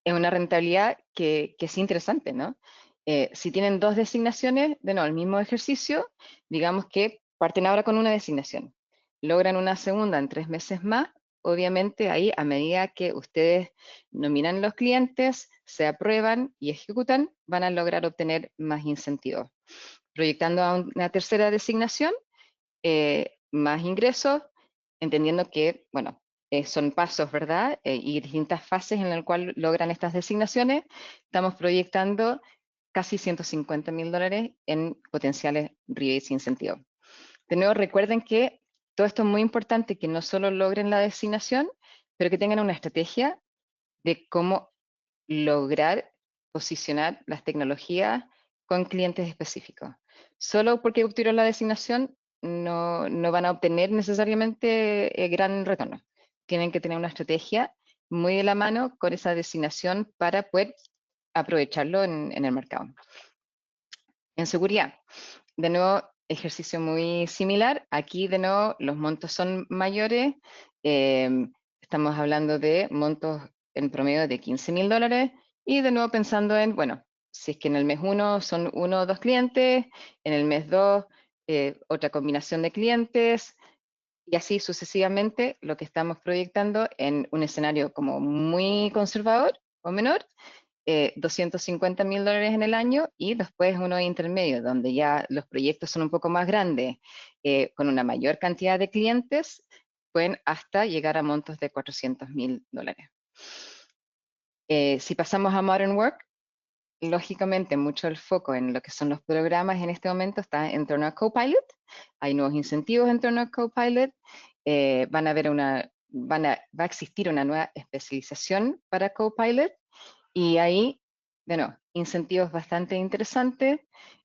Es una rentabilidad que es interesante, ¿no? Si tienen 2 designaciones, de nuevo, el mismo ejercicio, digamos que parten ahora con una designación, logran una segunda en 3 meses más, obviamente ahí a medida que ustedes nominan los clientes, se aprueban y ejecutan, van a lograr obtener más incentivos. Proyectando a una tercera designación, más ingresos, entendiendo que, bueno, son pasos, ¿verdad? Y distintas fases en las cuales logran estas designaciones. Estamos proyectando casi $150.000 en potenciales rebates e incentivos. De nuevo, recuerden que todo esto es muy importante, que no solo logren la designación, pero que tengan una estrategia de cómo lograr posicionar las tecnologías con clientes específicos. Solo porque obtuvieron la designación no van a obtener necesariamente gran retorno. Tienen que tener una estrategia muy de la mano con esa designación para poder aprovecharlo en el mercado. En seguridad, de nuevo, ejercicio muy similar. Aquí, de nuevo, los montos son mayores. Estamos hablando de montos en promedio de $15.000. Y de nuevo pensando en, bueno, si es que en el mes 1 son 1 o 2 clientes, en el mes 2 otra combinación de clientes, y así sucesivamente, lo que estamos proyectando en un escenario como muy conservador o menor, $250.000 en el año, y después uno intermedio, donde ya los proyectos son un poco más grandes, con una mayor cantidad de clientes, pueden hasta llegar a montos de $400.000. Si pasamos a Modern Work, lógicamente mucho el foco en lo que son los programas en este momento está en torno a Copilot. Hay nuevos incentivos en torno a Copilot. Va a existir una nueva especialización para Copilot, y ahí, de nuevo, incentivos bastante interesantes,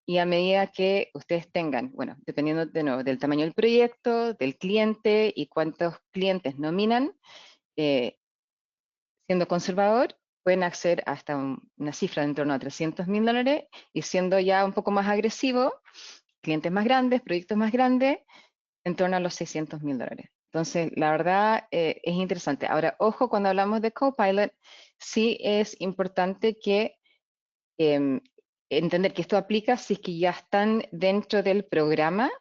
y a medida que ustedes tengan, bueno, dependiendo de nuevo del tamaño del proyecto, del cliente y cuántos clientes nominan, siendo conservador, pueden acceder hasta una cifra de en torno a $300.000, y siendo ya un poco más agresivo, clientes más grandes, proyectos más grandes, en torno a los $600.000. Entonces, la verdad es interesante. Ahora, ojo, cuando hablamos de Copilot, sí es importante que entender que esto aplica si es que ya están dentro del programa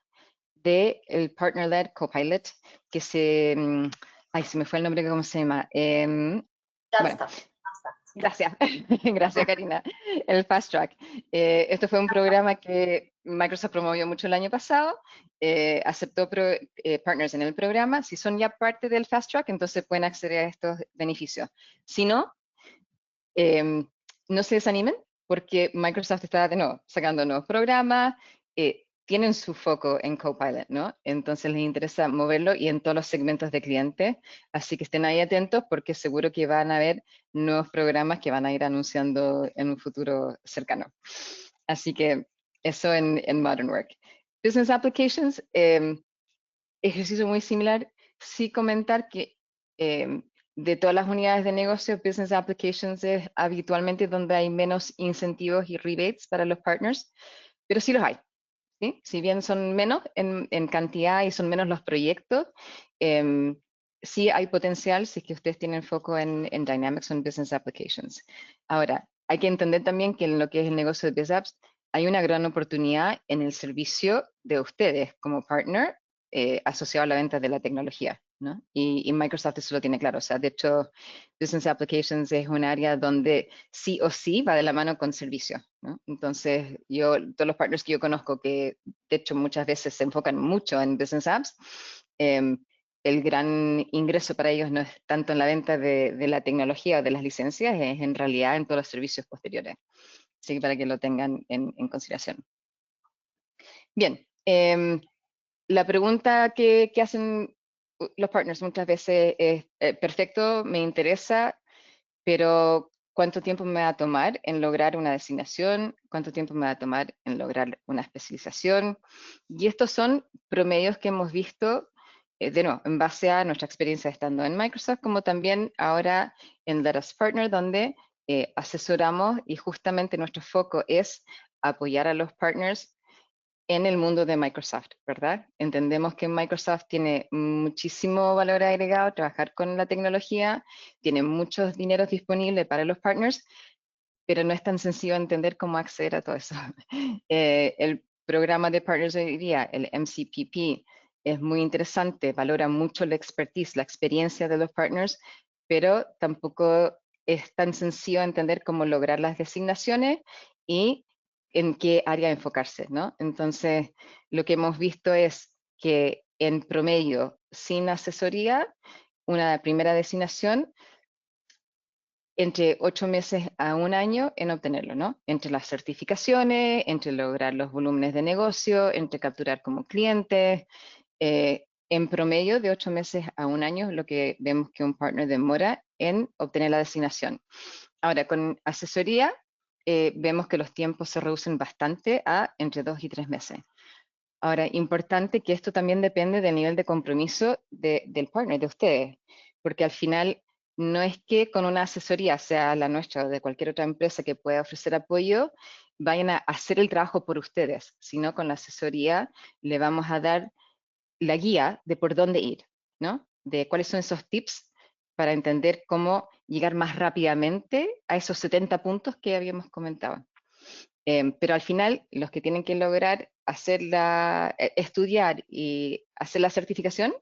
del Partner-Led Copilot, que ay, se me fue el nombre, ¿cómo se llama? Bueno, gracias, gracias Karina. El Fast Track. Esto fue un programa que Microsoft promovió mucho el año pasado, aceptó partners en el programa. Si son ya parte del Fast Track, entonces pueden acceder a estos beneficios. Si no, no se desanimen, porque Microsoft está de nuevo sacando nuevos programas, tienen su foco en Copilot, ¿no? Entonces les interesa moverlo y en todos los segmentos de clientes, así que estén ahí atentos, porque seguro que van a haber nuevos programas que van a ir anunciando en un futuro cercano. Así que eso en Modern Work. Business Applications, ejercicio muy similar. Sí comentar que de todas las unidades de negocio, Business Applications es habitualmente donde hay menos incentivos y rebates para los partners, pero sí los hay. ¿Sí? Si bien son menos en cantidad y son menos los proyectos, sí hay potencial si es que ustedes tienen foco en Dynamics o en Business Applications. Ahora, hay que entender también que en lo que es el negocio de BizApps, hay una gran oportunidad en el servicio de ustedes como partner asociado a la venta de la tecnología, ¿no? Y Microsoft eso lo tiene claro. O sea, de hecho, Business Applications es un área donde sí o sí va de la mano con servicio, ¿no? Entonces, todos los partners que yo conozco que de hecho muchas veces se enfocan mucho en Business Apps, el gran ingreso para ellos no es tanto en la venta de la tecnología o de las licencias, es en realidad en todos los servicios posteriores. Así que para que lo tengan en consideración. Bien, la pregunta que hacen los partners muchas veces es, perfecto, me interesa, pero ¿cuánto tiempo me va a tomar en lograr una designación? ¿Cuánto tiempo me va a tomar en lograr una especialización? Y estos son promedios que hemos visto de nuevo, en base a nuestra experiencia estando en Microsoft, como también ahora en Let Us Partner, donde asesoramos y justamente nuestro foco es apoyar a los partners en el mundo de Microsoft, ¿verdad? Entendemos que Microsoft tiene muchísimo valor agregado, trabajar con la tecnología, tiene muchos dineros disponibles para los partners, pero no es tan sencillo entender cómo acceder a todo eso. El programa de partners hoy día, el MCPP, es muy interesante, valora mucho la expertise, la experiencia de los partners, pero tampoco es tan sencillo entender cómo lograr las designaciones y en qué área enfocarse, ¿no? Entonces, lo que hemos visto es que en promedio, sin asesoría, una primera designación entre 8 meses a un año en obtenerlo, ¿no? Entre las certificaciones, entre lograr los volúmenes de negocio, entre capturar como clientes, en promedio de 8 meses a un año es lo que vemos que un partner demora en obtener la designación. Ahora, con asesoría, vemos que los tiempos se reducen bastante a entre 2 y 3 meses. Ahora, importante que esto también depende del nivel de compromiso del partner, de ustedes, porque al final no es que con una asesoría, sea la nuestra o de cualquier otra empresa que pueda ofrecer apoyo, vayan a hacer el trabajo por ustedes, sino con la asesoría le vamos a dar la guía de por dónde ir, ¿no? De cuáles son esos tips para entender cómo llegar más rápidamente a esos 70 puntos que habíamos comentado. Pero al final, los que tienen que lograr estudiar y hacer la certificación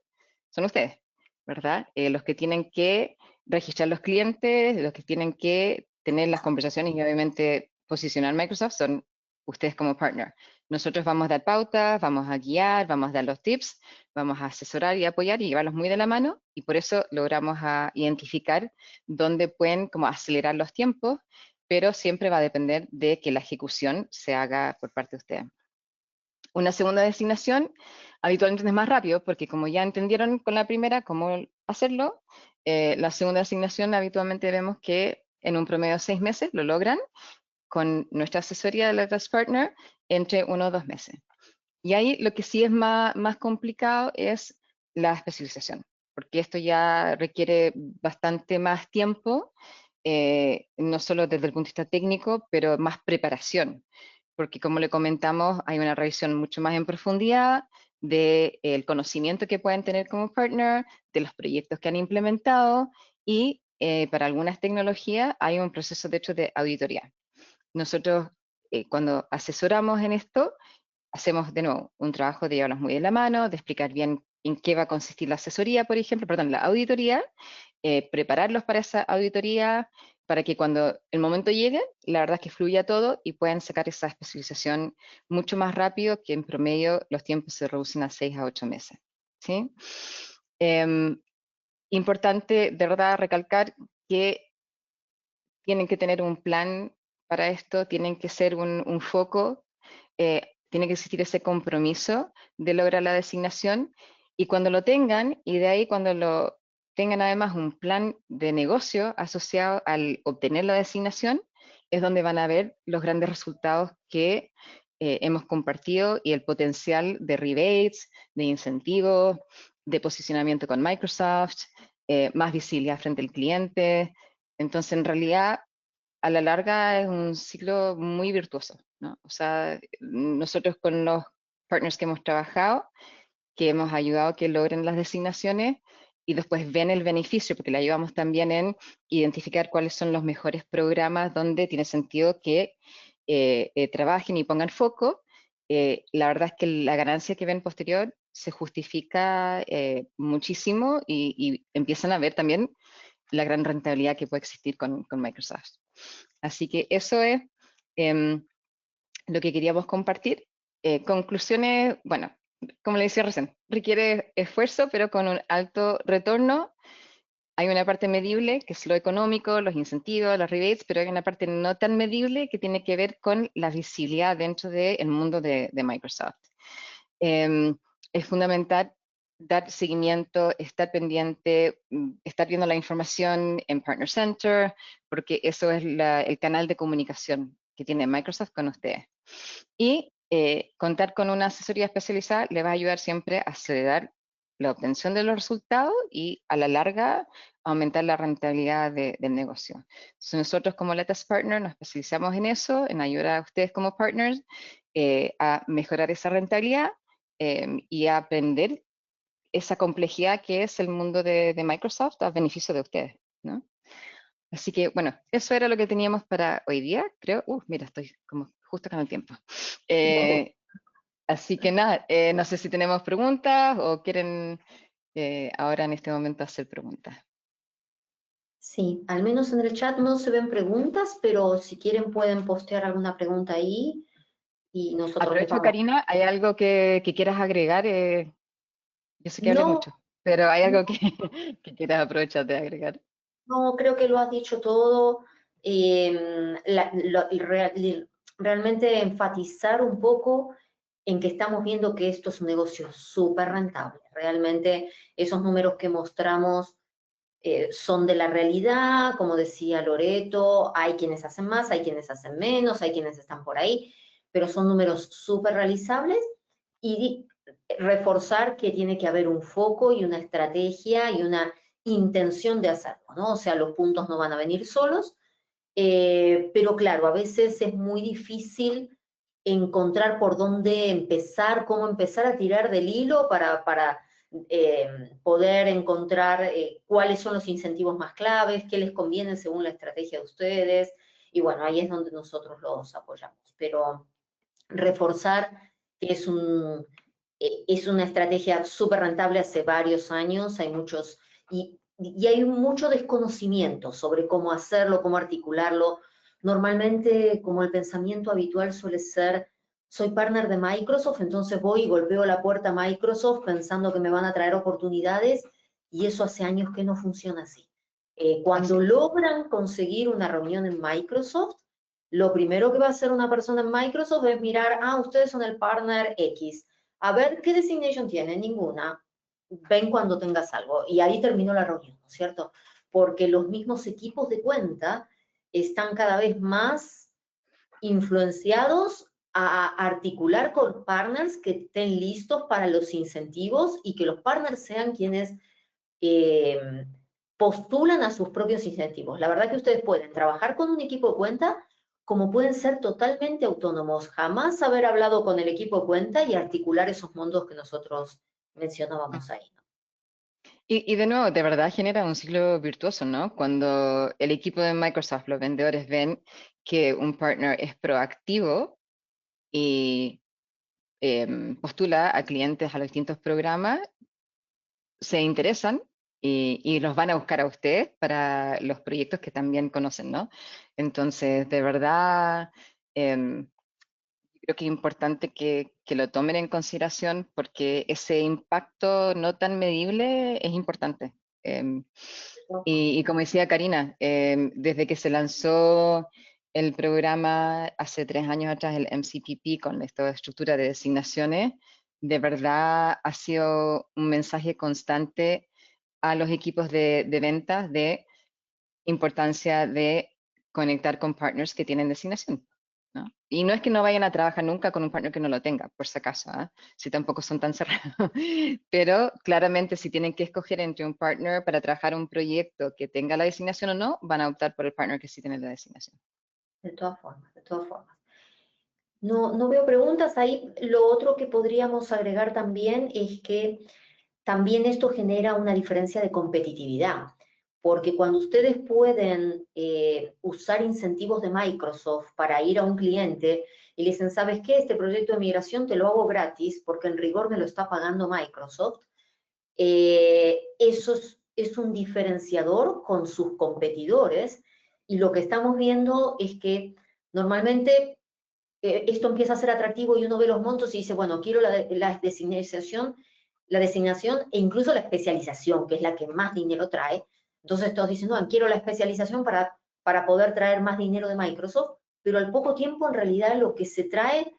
son ustedes, ¿verdad? Los que tienen que registrar los clientes, los que tienen que tener las conversaciones y obviamente posicionar Microsoft son ustedes como partner. Nosotros vamos a dar pautas, vamos a guiar, vamos a dar los tips, vamos a asesorar y apoyar y llevarlos muy de la mano y por eso logramos identificar dónde pueden como acelerar los tiempos, pero siempre va a depender de que la ejecución se haga por parte de ustedes. Una segunda designación habitualmente es más rápido, porque como ya entendieron con la primera cómo hacerlo, la segunda asignación habitualmente vemos que en un promedio de 6 meses lo logran con nuestra asesoría de Letras Partner entre 1 o 2 meses. Y ahí lo que sí es más complicado es la especialización, porque esto ya requiere bastante más tiempo, no solo desde el punto de vista técnico, pero más preparación, porque como le comentamos, hay una revisión mucho más en profundidad del conocimiento que pueden tener como partner, de los proyectos que han implementado y para algunas tecnologías hay un proceso de hecho de auditoría. Nosotros cuando asesoramos en esto, hacemos de nuevo un trabajo de llevarnos muy de la mano, de explicar bien en qué va a consistir la asesoría, por ejemplo, perdón, la auditoría, prepararlos para esa auditoría, para que cuando el momento llegue, la verdad es que fluya todo y puedan sacar esa especialización mucho más rápido, que en promedio los tiempos se reducen a 6 a 8 meses. ¿Sí? Em, Importante, de verdad, recalcar que tienen que tener un plan para esto, tienen que ser un foco, tiene que existir ese compromiso de lograr la designación y cuando lo tengan, y de ahí cuando lo tengan además un plan de negocio asociado al obtener la designación, es donde van a ver los grandes resultados que hemos compartido y el potencial de rebates, de incentivos, de posicionamiento con Microsoft, más visibilidad frente al cliente. Entonces, en realidad, a la larga es un ciclo muy virtuoso, ¿no? O sea, nosotros con los partners que hemos trabajado, que hemos ayudado a que logren las designaciones y después ven el beneficio, porque le ayudamos también en identificar cuáles son los mejores programas donde tiene sentido que trabajen y pongan foco. La verdad es que la ganancia que ven posterior se justifica muchísimo y empiezan a ver también la gran rentabilidad que puede existir con Microsoft. Así que eso es lo que queríamos compartir. Conclusiones, bueno, como le decía recién, requiere esfuerzo, pero con un alto retorno. Hay una parte medible, que es lo económico, los incentivos, los rebates, pero hay una parte no tan medible que tiene que ver con la visibilidad dentro del mundo de Microsoft. Es fundamental dar seguimiento, estar pendiente, estar viendo la información en Partner Center, porque eso es el canal de comunicación que tiene Microsoft con ustedes. Y contar con una asesoría especializada le va a ayudar siempre a acelerar la obtención de los resultados y a la larga aumentar la rentabilidad del negocio. Entonces nosotros como Lattice Partner nos especializamos en eso, en ayudar a ustedes como partners a mejorar esa rentabilidad y a aprender esa complejidad que es el mundo de Microsoft a beneficio de ustedes, ¿no? Así que, bueno, eso era lo que teníamos para hoy día, creo. Mira, estoy como justo con el tiempo. Así que nada, no sé si tenemos preguntas o quieren ahora en este momento hacer preguntas. Sí, al menos en el chat no se ven preguntas, pero si quieren pueden postear alguna pregunta ahí y nosotros les Aprovecho, vamos. Karina, ¿hay algo que quieras agregar? Yo sé que hablé No, mucho, pero ¿hay no, algo que quieras aprovechar de agregar? no, creo que lo has dicho todo. Realmente enfatizar un poco en que estamos viendo que esto es un negocio súper rentable. Realmente esos números que mostramos son de la realidad, como decía Loreto, hay quienes hacen más, hay quienes hacen menos, hay quienes están por ahí, pero son números súper realizables y reforzar que tiene que haber un foco y una estrategia y una intención de hacerlo, ¿no? O sea, los puntos no van a venir solos, pero claro, a veces es muy difícil encontrar por dónde empezar, cómo empezar a tirar del hilo para poder encontrar cuáles son los incentivos más claves, qué les conviene según la estrategia de ustedes, y bueno, ahí es donde nosotros los apoyamos. Pero reforzar que es una estrategia súper rentable hace varios años, hay muchos, y hay mucho desconocimiento sobre cómo hacerlo, cómo articularlo. Normalmente, como el pensamiento habitual suele ser, soy partner de Microsoft, entonces voy y golpeo la puerta a Microsoft pensando que me van a traer oportunidades, y eso hace años que no funciona así. Cuando logran conseguir una reunión en Microsoft, lo primero que va a hacer una persona en Microsoft es mirar, ustedes son el partner X. A ver, ¿qué designation tienen? Ninguna. Ven cuando tengas algo. Y ahí terminó la reunión, ¿no es cierto? Porque los mismos equipos de cuenta están cada vez más influenciados a articular con partners que estén listos para los incentivos y que los partners sean quienes postulan a sus propios incentivos. La verdad que ustedes pueden trabajar con un equipo de cuenta como pueden ser totalmente autónomos, jamás haber hablado con el equipo de cuenta y articular esos mundos que nosotros mencionábamos ahí, ¿no? Y de nuevo, de verdad genera un ciclo virtuoso, ¿no? Cuando el equipo de Microsoft, los vendedores ven que un partner es proactivo y postula a clientes a los distintos programas, se interesan y los van a buscar a ustedes para los proyectos que también conocen, ¿no? Entonces, de verdad, creo que es importante que lo tomen en consideración porque ese impacto no tan medible es importante. Em, y como decía Karina, desde que se lanzó el programa hace 3 años atrás, el MCPP, con esta estructura de designaciones, de verdad ha sido un mensaje constante a los equipos de ventas de importancia de conectar con partners que tienen designación, ¿no? Y no es que no vayan a trabajar nunca con un partner que no lo tenga, por si acaso, ¿eh? Si tampoco son tan cerrados. Pero claramente si tienen que escoger entre un partner para trabajar un proyecto que tenga la designación o no, van a optar por el partner que sí tiene la designación. De todas formas, de todas formas. No, no veo preguntas ahí. Lo otro que podríamos agregar también es que también esto genera una diferencia de competitividad, porque cuando ustedes pueden usar incentivos de Microsoft para ir a un cliente y le dicen, ¿sabes qué? Este proyecto de migración te lo hago gratis porque en rigor me lo está pagando Microsoft, eso es un diferenciador con sus competidores y lo que estamos viendo es que normalmente esto empieza a ser atractivo y uno ve los montos y dice, bueno, quiero la designación e incluso la especialización, que es la que más dinero trae. Entonces todos dicen, no, quiero la especialización para poder traer más dinero de Microsoft, pero al poco tiempo en realidad lo que se trae,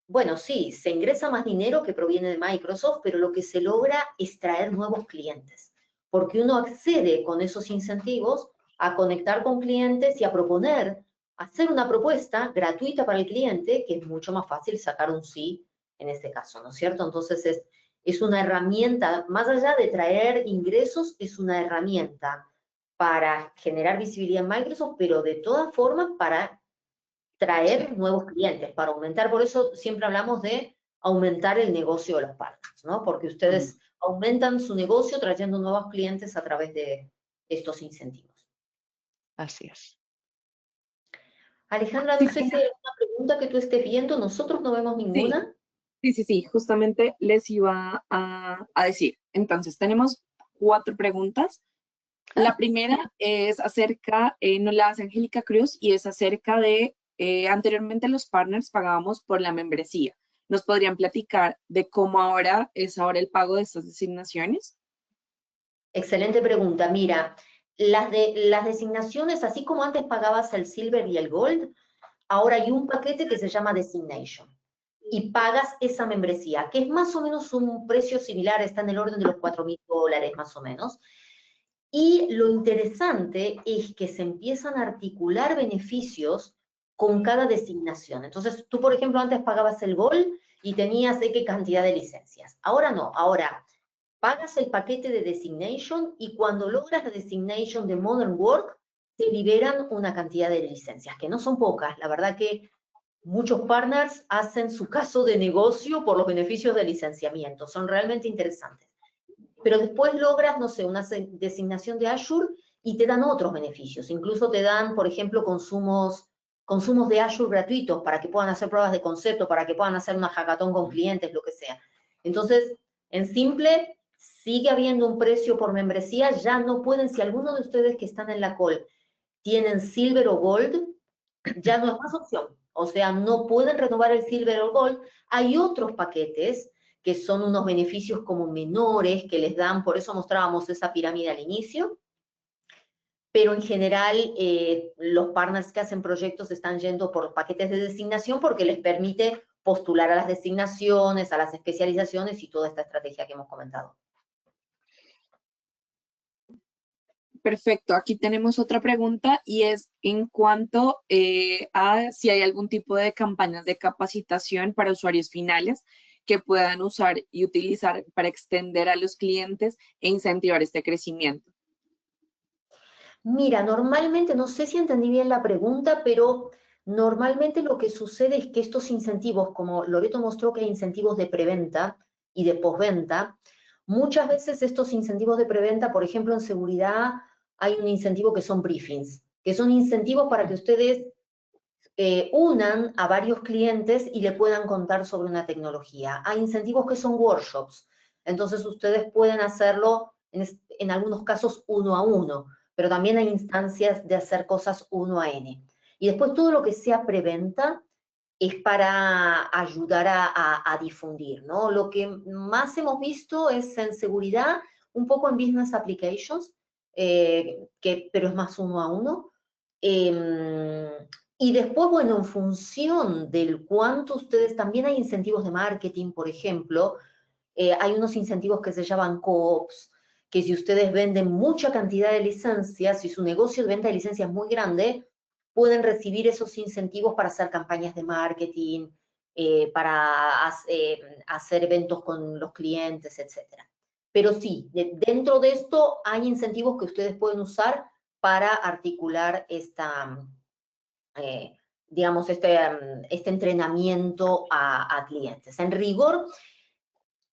bueno, sí, se ingresa más dinero que proviene de Microsoft, pero lo que se logra es traer nuevos clientes, porque uno accede con esos incentivos a conectar con clientes y a proponer hacer una propuesta gratuita para el cliente, que es mucho más fácil sacar un sí en este caso, ¿no es cierto? Entonces es una herramienta, más allá de traer ingresos, es una herramienta para generar visibilidad en Microsoft, pero de todas formas para traer nuevos clientes, para aumentar. Por eso siempre hablamos de aumentar el negocio de los partners, ¿no? Porque ustedes aumentan su negocio trayendo nuevos clientes a través de estos incentivos. Así es. Alejandra, no sé si hay alguna pregunta que tú estés viendo, nosotros no vemos ninguna. Sí, justamente les iba a decir. Entonces, tenemos 4 preguntas. La primera es acerca, nos la hace Angélica Cruz, y es acerca de, anteriormente los partners pagábamos por la membresía. ¿Nos podrían platicar de cómo ahora es el pago de estas designaciones? Excelente pregunta. Mira, las designaciones, así como antes pagabas el Silver y el Gold, ahora hay un paquete que se llama Designation. Y pagas esa membresía, que es más o menos un precio similar, está en el orden de los $4.000 más o menos. Y lo interesante es que se empiezan a articular beneficios con cada designación. Entonces, tú, por ejemplo, antes pagabas el Gold y tenías X cantidad de licencias. Ahora no, ahora pagas el paquete de Designation y cuando logras la Designation de Modern Work, te liberan una cantidad de licencias, que no son pocas. La verdad que muchos partners hacen su caso de negocio por los beneficios de licenciamiento. Son realmente interesantes. Pero después logras, no sé, una designación de Azure y te dan otros beneficios. Incluso te dan, por ejemplo, consumos de Azure gratuitos para que puedan hacer pruebas de concepto, para que puedan hacer una hackathon con clientes, lo que sea. Entonces, en simple, sigue habiendo un precio por membresía. Ya no pueden, si alguno de ustedes que están en la call tienen Silver o Gold, ya no es más opción. O sea, no pueden renovar el Silver o Gold. Hay otros paquetes que son unos beneficios como menores que les dan, por eso mostrábamos esa pirámide al inicio, pero en general los partners que hacen proyectos están yendo por paquetes de designación porque les permite postular a las designaciones, a las especializaciones y toda esta estrategia que hemos comentado. Perfecto, aquí tenemos otra pregunta y es en cuanto a si hay algún tipo de campañas de capacitación para usuarios finales que puedan usar y utilizar para extender a los clientes e incentivar este crecimiento. Mira, normalmente, no sé si entendí bien la pregunta, pero normalmente lo que sucede es que estos incentivos, como Loreto mostró que hay incentivos de preventa y de postventa, muchas veces estos incentivos de preventa, por ejemplo, en seguridad, hay un incentivo que son briefings, que son incentivos para que ustedes unan a varios clientes y le puedan contar sobre una tecnología. Hay incentivos que son workshops, entonces ustedes pueden hacerlo en algunos casos 1 a 1, pero también hay instancias de hacer cosas 1 a N. Y después todo lo que sea preventa es para ayudar a difundir, ¿no? Lo que más hemos visto es en seguridad, un poco en business applications, pero es más 1 a 1. Y después, bueno, en función del cuánto ustedes, también hay incentivos de marketing, por ejemplo, hay unos incentivos que se llaman co-ops, que si ustedes venden mucha cantidad de licencias, si su negocio de venta de licencias es muy grande, pueden recibir esos incentivos para hacer campañas de marketing, para hacer eventos con los clientes, etc. Pero sí, dentro de esto hay incentivos que ustedes pueden usar para articular digamos, este entrenamiento a clientes. En rigor,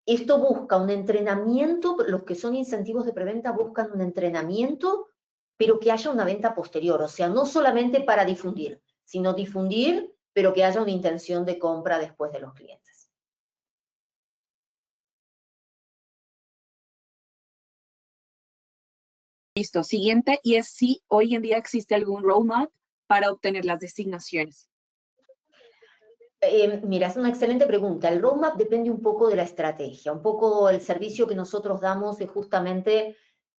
esto busca un entrenamiento, los que son incentivos de preventa buscan un entrenamiento, pero que haya una venta posterior, o sea, no solamente para difundir, sino difundir, pero que haya una intención de compra después de los clientes. Listo, siguiente, y es si hoy en día existe algún roadmap para obtener las designaciones. Mira, es una excelente pregunta. El roadmap depende un poco de la estrategia, un poco el servicio que nosotros damos es justamente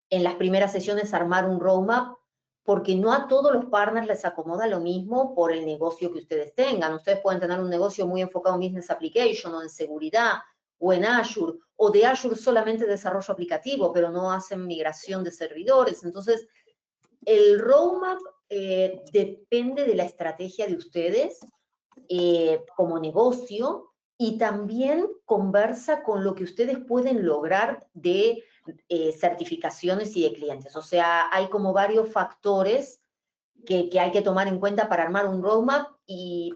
en las primeras sesiones armar un roadmap, porque no a todos los partners les acomoda lo mismo por el negocio que ustedes tengan. Ustedes pueden tener un negocio muy enfocado en Business Application o en seguridad o en Azure, o de Azure solamente desarrollo aplicativo, pero no hacen migración de servidores. Entonces, el roadmap depende de la estrategia de ustedes como negocio, y también conversa con lo que ustedes pueden lograr de certificaciones y de clientes. O sea, hay como varios factores que hay que tomar en cuenta para armar un roadmap,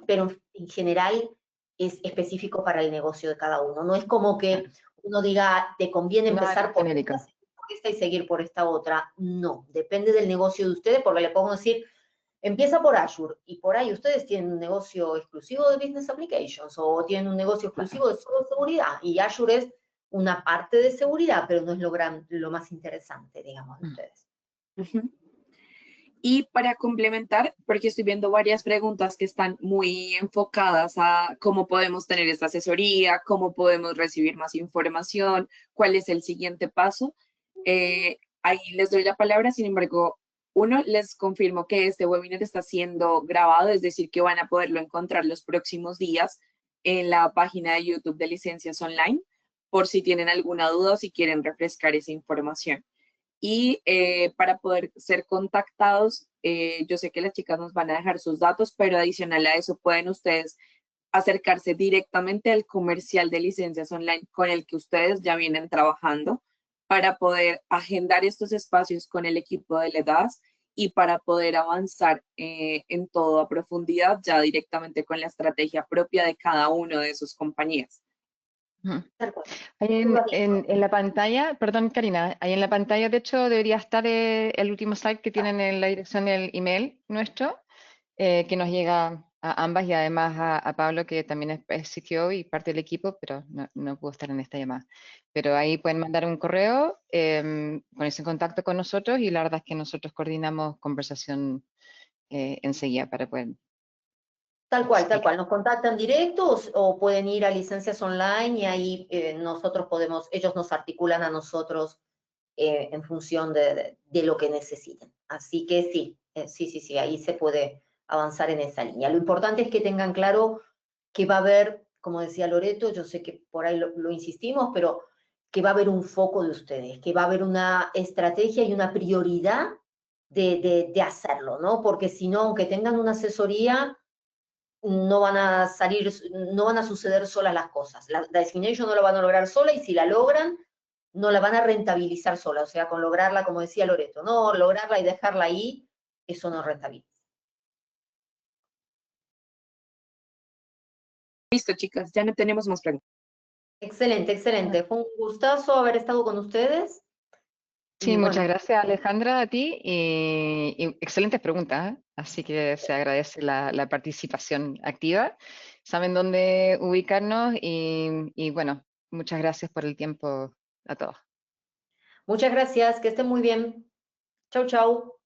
pero en general es específico para el negocio de cada uno. No es como que uno diga, te conviene No, empezar algo por genérico. esta y seguir por esta otra. No, depende del negocio de ustedes, porque le podemos decir, empieza por Azure, y por ahí ustedes tienen un negocio exclusivo de Business Applications, o tienen un negocio exclusivo de solo seguridad, y Azure es una parte de seguridad, pero no es lo más interesante, digamos, de ustedes. Y para complementar, porque estoy viendo varias preguntas que están muy enfocadas a cómo podemos tener esta asesoría, cómo podemos recibir más información, cuál es el siguiente paso. Ahí les doy la palabra, sin embargo, uno, les confirmo que este webinar está siendo grabado, es decir, que van a poderlo encontrar los próximos días en la página de YouTube de Licencias Online, por si tienen alguna duda o si quieren refrescar esa información. Y para poder ser contactados, yo sé que las chicas nos van a dejar sus datos, pero adicional a eso pueden ustedes acercarse directamente al comercial de licencias online con el que ustedes ya vienen trabajando para poder agendar estos espacios con el equipo de LEDAS y para poder avanzar en todo a profundidad ya directamente con la estrategia propia de cada uno de sus compañías. Ahí en la pantalla, perdón Karina, ahí en la pantalla de hecho debería estar el último slide que tienen en la dirección del email nuestro, que nos llega a ambas y además a Pablo, que también es CTO y parte del equipo, pero no pudo estar en esta llamada. Pero ahí pueden mandar un correo, ponerse en contacto con nosotros y la verdad es que nosotros coordinamos conversación enseguida para poder... Tal cual. Nos contactan directo o pueden ir a Licencias Online y ahí ellos nos articulan a nosotros en función de lo que necesiten. Así que sí, ahí se puede avanzar en esa línea. Lo importante es que tengan claro que va a haber, como decía Loreto, yo sé que por ahí lo insistimos, pero que va a haber un foco de ustedes, que va a haber una estrategia y una prioridad de hacerlo, ¿no? Porque si no, aunque tengan una asesoría, no van a suceder solas las cosas. La designation no la van a lograr sola y si la logran, no la van a rentabilizar sola. O sea, con lograrla, como decía Loreto, no lograrla y dejarla ahí, eso no rentabiliza. Listo, chicas, ya no tenemos más preguntas. Excelente. Fue un gustazo haber estado con ustedes. Sí, Y muchas bueno, gracias Alejandra, a ti, y excelentes preguntas, ¿eh? Así que se agradece la participación activa. Saben dónde ubicarnos y bueno, muchas gracias por el tiempo a todos. muchas gracias, que estén muy bien. Chau.